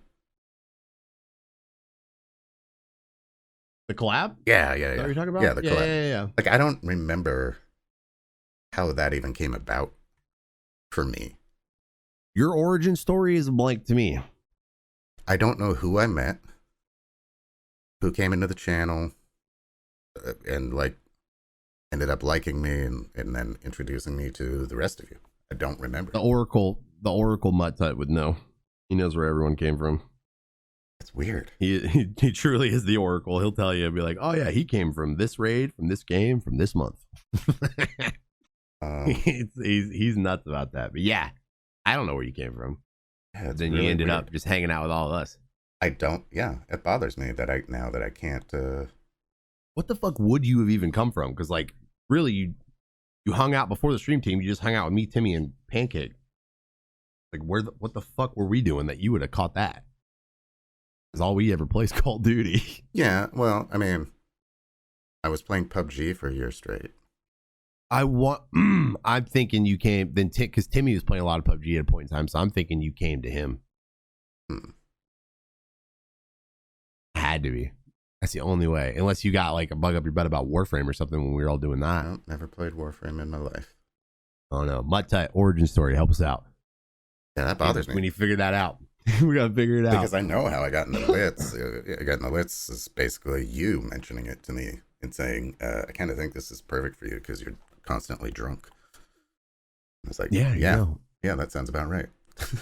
The collab? Yeah. Is that what you're talking about? Yeah, the collab. Yeah. Like, I don't remember how that even came about for me. Your origin story is a blank to me. I don't know who I met, who came into the channel, and like ended up liking me and then introducing me to the rest of you. I don't remember. The Oracle Mutt Tut would know. He knows where everyone came from. That's weird. He truly is the Oracle. He'll tell you, be like, oh yeah, he came from this raid, from this game, from this month. He's nuts about that. But yeah, I don't know where you came from. Yeah, then really you ended weird. up just hanging out with all of us. I don't. Yeah, it bothers me that I can't. What the fuck would you have even come from? Because like, really, you hung out before the stream team. You just hung out with me, Timmy, and Pancake. Like, what the fuck were we doing that you would have caught that? Because all we ever play is Call of Duty. Yeah, well, I mean, I was playing PUBG for a year straight. I'm thinking you came then because Timmy was playing a lot of PUBG at a point in time, so I'm thinking you came to him. Had to be. That's the only way, unless you got like a bug up your butt about Warframe or something when we were all doing that. No, never played Warframe in my life. Oh no, Mutt Tut origin story, help us out. Yeah, that bothers me. When you figure that out, we gotta figure it out because I know how I got into the Lits. I got in the Lits is basically you mentioning it to me and saying, "I kind of think this is perfect for you because you're constantly drunk." I was like, yeah, that sounds about right.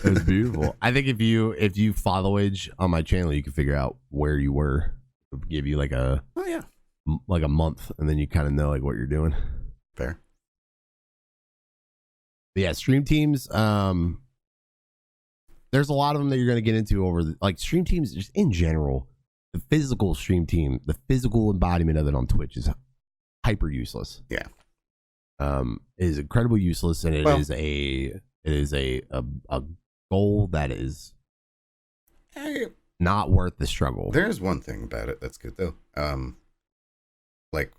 It was beautiful. I think if you follow Age on my channel, you can figure out where you were. It'll give you like a month, and then you kind of know like what you're doing. Fair. But yeah, stream teams. There's a lot of them that you're going to get into over like stream teams just in general. The physical stream team, the physical embodiment of it on Twitch is hyper useless. Yeah. It is incredibly useless, and it is a goal that is not worth the struggle. There's one thing about it that's good though. Like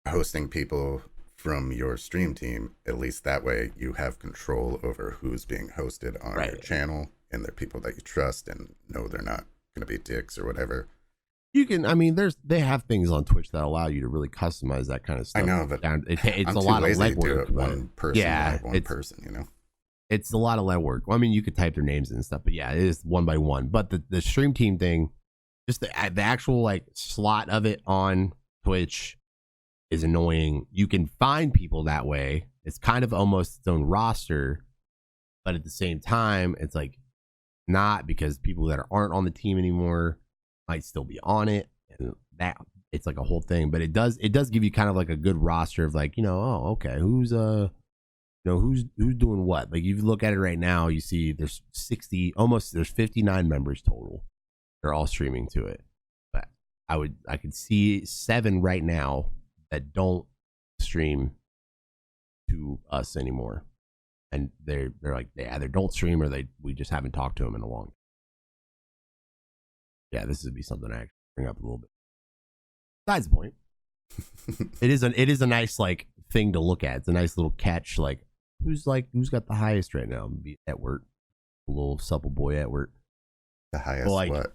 hosting people from your stream team, at least that way you have control over who's being hosted on your channel, and they're people that you trust and know they're not going to be dicks or whatever. You can, I mean, they have things on Twitch that allow you to really customize that kind of stuff. I know, but it's a lot of legwork. One person, you know. It's a lot of legwork. Well, I mean, you could type their names and stuff, but yeah, it is one by one. But the stream team thing, just the actual like slot of it on Twitch is annoying. You can find people that way. It's kind of almost its own roster, but at the same time, it's like not, because people that aren't on the team anymore might still be on it, and that it's like a whole thing. But it does give you kind of like a good roster of like, oh, okay, who's who's doing what. Like if you look at it right now, you see there's 59 members total. They're all streaming to it, but I could see 7 right now that don't stream to us anymore, and they're like they either don't stream or we just haven't talked to them in a long time. Yeah, this would be something I actually bring up a little bit. Besides the point, it is a nice like thing to look at. It's a nice little catch. Like who's got the highest right now? Be Etwert, a little supple boy Etwert. The highest, like, what?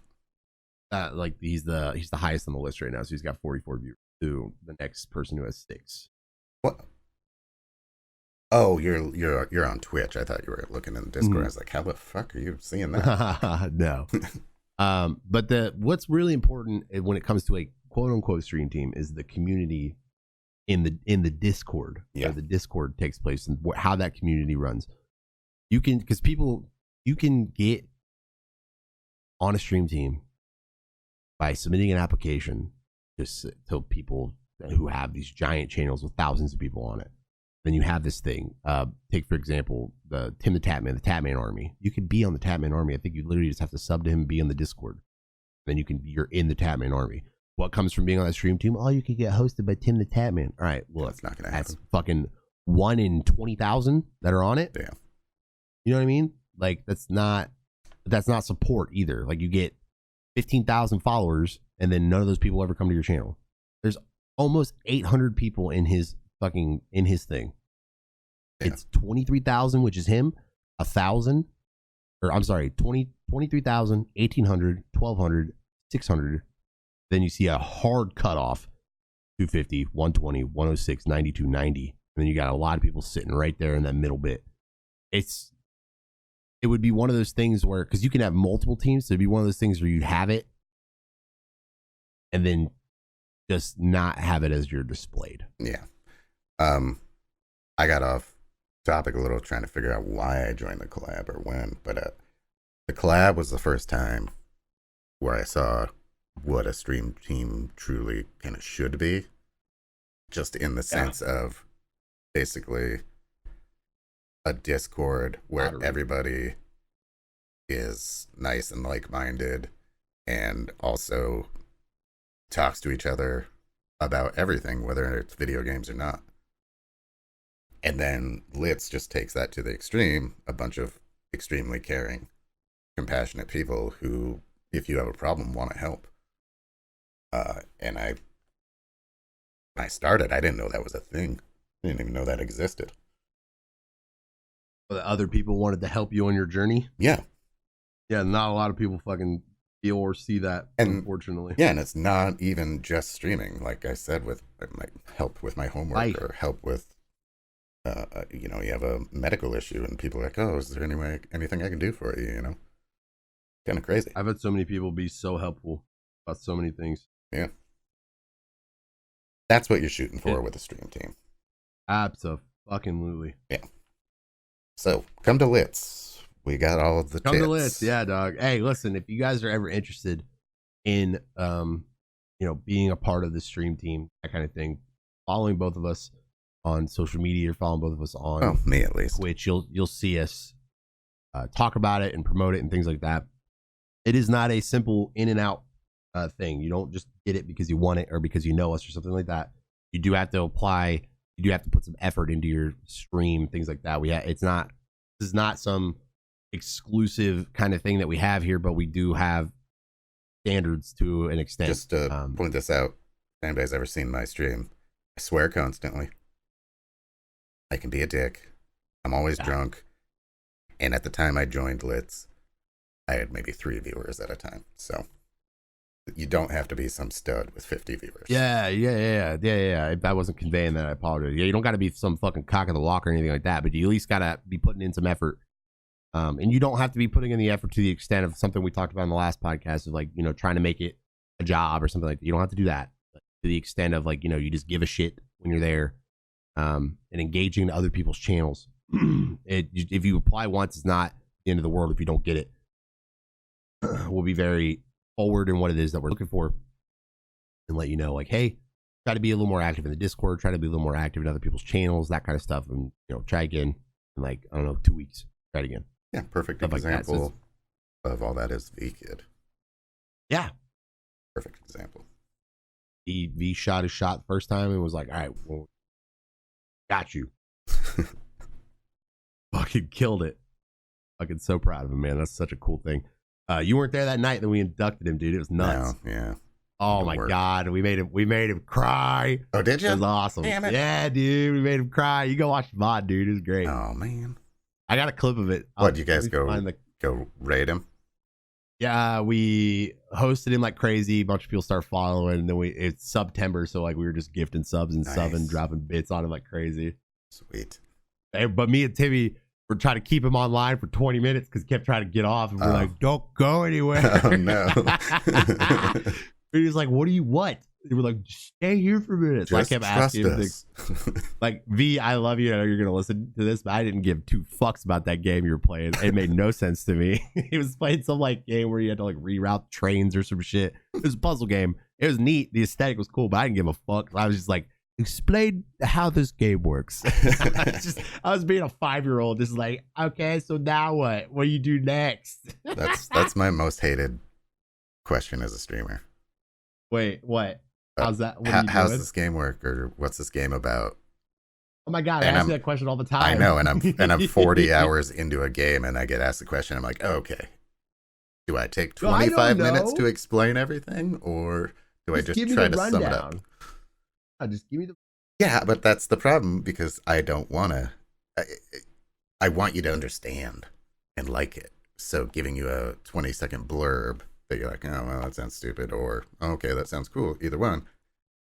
Like he's the highest on the list right now. So he's got 44 viewers. To the next person who has 6. What? Oh, you're on Twitch. I thought you were looking in the Discord. I was like, how the fuck are you seeing that? No. But what's really important when it comes to a quote unquote stream team is the community in the Discord. Yeah. Where the Discord takes place and how that community runs. You can get on a stream team by submitting an application just to people who have these giant channels with thousands of people on it. Then you have this thing. Take for example the Tatman Army. You could be on the Tatman Army. I think you literally just have to sub to him and be on the Discord. Then you're in the Tatman Army. What comes from being on that stream team? Oh, you could get hosted by Tim the Tatman. All right, look, that's not gonna happen. That's fucking 1 in 20,000 that are on it. Yeah, you know what I mean? Like that's not support either. Like you get 15,000 followers, and then none of those people ever come to your channel. There's almost 800 people in his thing. Yeah. It's 23,000, which is him, 1,000, or I'm sorry, 23,000, 1,800, 1,200, 600. Then you see a hard cutoff, 250, 120, 106, 92, 90. And then you got a lot of people sitting right there in that middle bit. it would be one of those things where, because you can have multiple teams, so it'd be one of those things where you'd have it and then just not have it as you're displayed. Yeah. I got off topic a little trying to figure out why I joined the collab or when, but the collab was the first time where I saw what a stream team truly kind of should be, just in the sense of basically a Discord where everybody is nice and like-minded and also talks to each other about everything, whether it's video games or not. And then Litz just takes that to the extreme, a bunch of extremely caring, compassionate people who, if you have a problem, want to help. And when I started, I didn't know that was a thing. I didn't even know that existed. But other people wanted to help you on your journey? Yeah. Yeah, not a lot of people fucking feel or see that, unfortunately. Yeah, and it's not even just streaming. Like I said, with my help with my homework or help with, you know, you have a medical issue and people are like, oh, is there anything I can do for you, you know? Kind of crazy. I've had so many people be so helpful about so many things. Yeah. That's what you're shooting for with a stream team. Absolutely. Yeah. So, come to Litz. We got all of the Come tips. to Litz, yeah, dog. Hey, listen, if you guys are ever interested in, you know, being a part of the stream team, that kind of thing, following both of us on social media, or following both of us on me at least Twitch, you'll see us talk about it and promote it and things like that. It is not a simple in and out thing. You don't just get it because you want it or because you know us or something like that. You do have to apply. You do have to put some effort into your stream, things like that. This is not some exclusive kind of thing that we have here, but we do have standards to an extent. Just to point this out, if anybody's ever seen my stream, I swear constantly. I can be a dick. I'm always drunk. And at the time I joined Litz, I had maybe 3 viewers at a time. So you don't have to be some stud with 50 viewers. Yeah. If I wasn't conveying that, I apologize. Yeah, you don't got to be some fucking cock of the walk or anything like that, but you at least got to be putting in some effort. And you don't have to be putting in the effort to the extent of something we talked about in the last podcast of, like, you know, trying to make it a job or something like that. You don't have to do that. But to the extent of, like, you know, you just give a shit when you're there, and engaging to other people's channels. If you apply once, it's not the end of the world if you don't get it. We'll be very forward in what it is that we're looking for and let you know, like, hey, try to be a little more active in the Discord, try to be a little more active in other people's channels, that kind of stuff. And, you know, try again in, like, I don't know, 2 weeks. Try it again. Yeah, perfect Stuff example like that. of all that is V-Kid. Yeah. Perfect example. V shot his shot first time and was like, all right, well, got you. Fucking killed it. Fucking so proud of him, man. That's such a cool thing. You weren't there that night that we inducted him, dude. It was nuts. No, yeah. Oh my God. We made him cry. Oh, did you? It was awesome. Damn it. Yeah, dude. We made him cry. You go watch the VOD, dude. It was great. Oh man. I got a clip of it. What, you guys go raid him? Yeah, we hosted him like crazy. A bunch of people start following, and then it's September, so like we were just gifting subs and subbing, dropping bits on him like crazy. Sweet. But me and Timmy were trying to keep him online for 20 minutes because he kept trying to get off, and we're like, don't go anywhere. Oh no. He was like, what do you want? They were like, just stay here for a minute. So I kept asking him, like, V, I love you. I know you're going to listen to this, but I didn't give 2 fucks about that game you were playing. It made no sense to me. He was playing some like game where you had to like reroute trains or some shit. It was a puzzle game. It was neat. The aesthetic was cool, but I didn't give a fuck. I was just like, explain how this game works. I was being a 5-year-old, just like, okay, so now what? What do you do next? That's my most hated question as a streamer. Wait, what? How's that? How's this game work, or what's this game about? Oh my God, I ask you that question all the time. I know, and I'm 40 hours into a game, and I get asked the question. I'm like, oh, okay, do I take 25 minutes to explain everything, or do I just try to sum it up? Just give me the. Yeah, but that's the problem, because I don't want to. I want you to understand and like it. So giving you a 20-second blurb that you're like, oh, well, that sounds stupid, or okay, that sounds cool. Either one,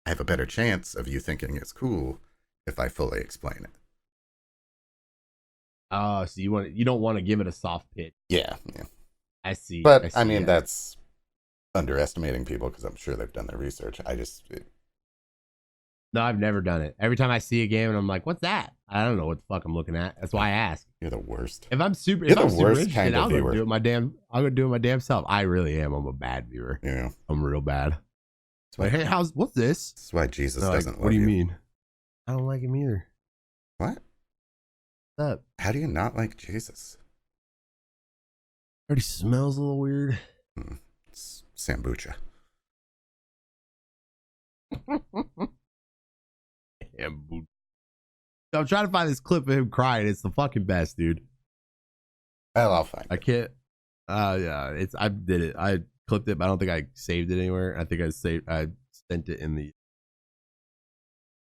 I have a better chance of you thinking it's cool if I fully explain it. Oh, so you don't want to give it a soft pitch. Yeah. I see. But I see, mean, that's underestimating people because I'm sure they've done their research. No, I've never done it. Every time I see a game and I'm like, what's that? I don't know what the fuck I'm looking at. That's why I ask. You're the worst. If I'm super, You're if I'm the super worst interested, kind of I'll go viewer. do it I'll go do it my damn self. I really am. I'm a bad viewer. Yeah. I'm real bad. That's why, Like, hey, what's this? that's why Jesus They're like, doesn't love what do you mean? I don't like him either. What? What's up? How do you not like Jesus? Already smells a little weird. It's Sambucha. I'm trying to find this clip of him crying. It's the fucking best, dude. Well, I'll find I it. can't. Yeah, I did it. I clipped it, but I don't think I saved it anywhere. I think I sent it in the.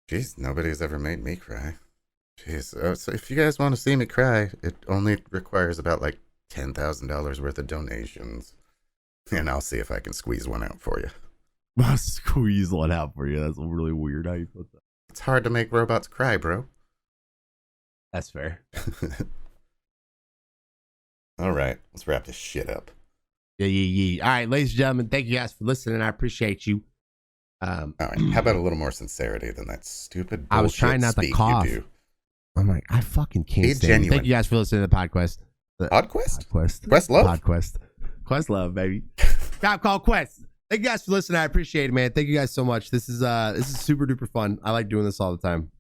Jeez, nobody's ever made me cry. Jeez. So if you guys want to see me cry, it only requires about like $10,000 worth of donations. And I'll see if I can squeeze one out for you. I'll squeeze one out for you. That's really weird how you put that. It's hard to make robots cry, bro. That's fair. All right, let's wrap this shit up. Yeah. All right, ladies and gentlemen, thank you guys for listening. I appreciate you. All right, how about a little more sincerity than that stupid bullshit I was trying not to speak cough. you do? I'm like, I fucking can't Be stand it. genuine. Thank you guys for listening to the PodQuest. PodQuest? PodQuest. Questlove? PodQuest. Questlove, baby. Cop call Quest. Thank you guys for listening. I appreciate it, man. Thank you guys so much. This is super duper fun. I like doing this all the time.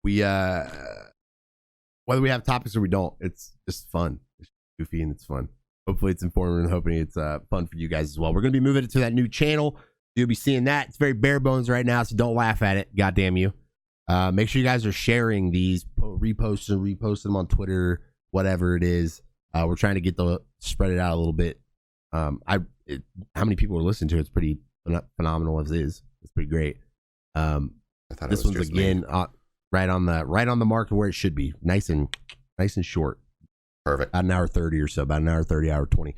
We whether we have topics or we don't, it's just fun. It's goofy and it's fun. Hopefully it's informative and hoping it's fun for you guys as well. We're gonna be moving it to that new channel. You'll be seeing that. It's very bare bones right now, so don't laugh at it. God damn you. Make sure you guys are sharing these, repost them on Twitter, whatever it is. We're trying to spread it out a little bit. How many people are listening to it? It's pretty phenomenal as is. It's pretty great. I thought This it was one's just again me. right on the mark of where it should be. Nice and short. Perfect. About an hour 30 or so. About an hour 30, hour 20.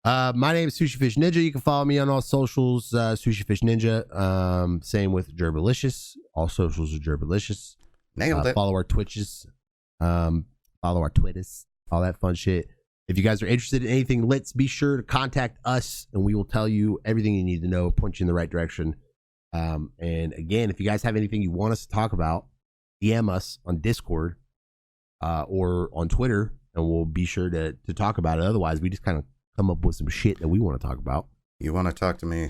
My name is Sushifishninja. You can follow me on all socials. Sushifishninja. Same with Gerbiliscious. All socials are Gerbiliscious. Nailed it. Follow our Twitches. Follow our Twitters. All that fun shit. If you guys are interested in anything Litz, be sure to contact us and we will tell you everything you need to know, point you in the right direction. And again, if you guys have anything you want us to talk about, DM us on Discord or on Twitter, and we'll be sure to talk about it. Otherwise, we just kind of come up with some shit that we want to talk about. You want to talk to me?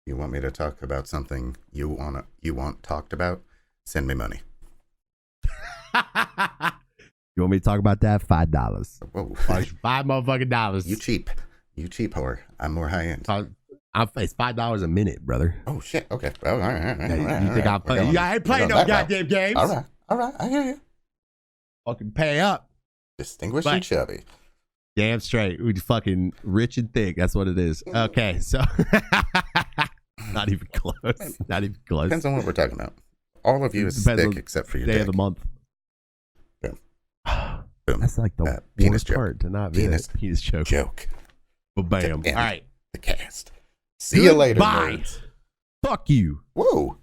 You want me to talk about something you want talked about? Send me money. You want me to talk about that? $5. Whoa. $5 motherfucking dollars. You cheap whore. I'm more high end. It's $5 a minute, brother. Oh shit. Okay. Oh, all right. You think I'm playing? I ain't playing no goddamn games. All right. I hear you. Fucking pay up. Distinguished and chubby. Damn straight. We fucking rich and thick. That's what it is. Okay, so not even close. Not even close. Depends on what we're talking about. All of you is Depends thick on except for your day dick. of the month. Boom. Boom. That's like the penis worst joke. part to not be Penis a penis joke. Joke. But bam. To end All right. The cast. See you later, Bye. nerds. Fuck you. Whoa.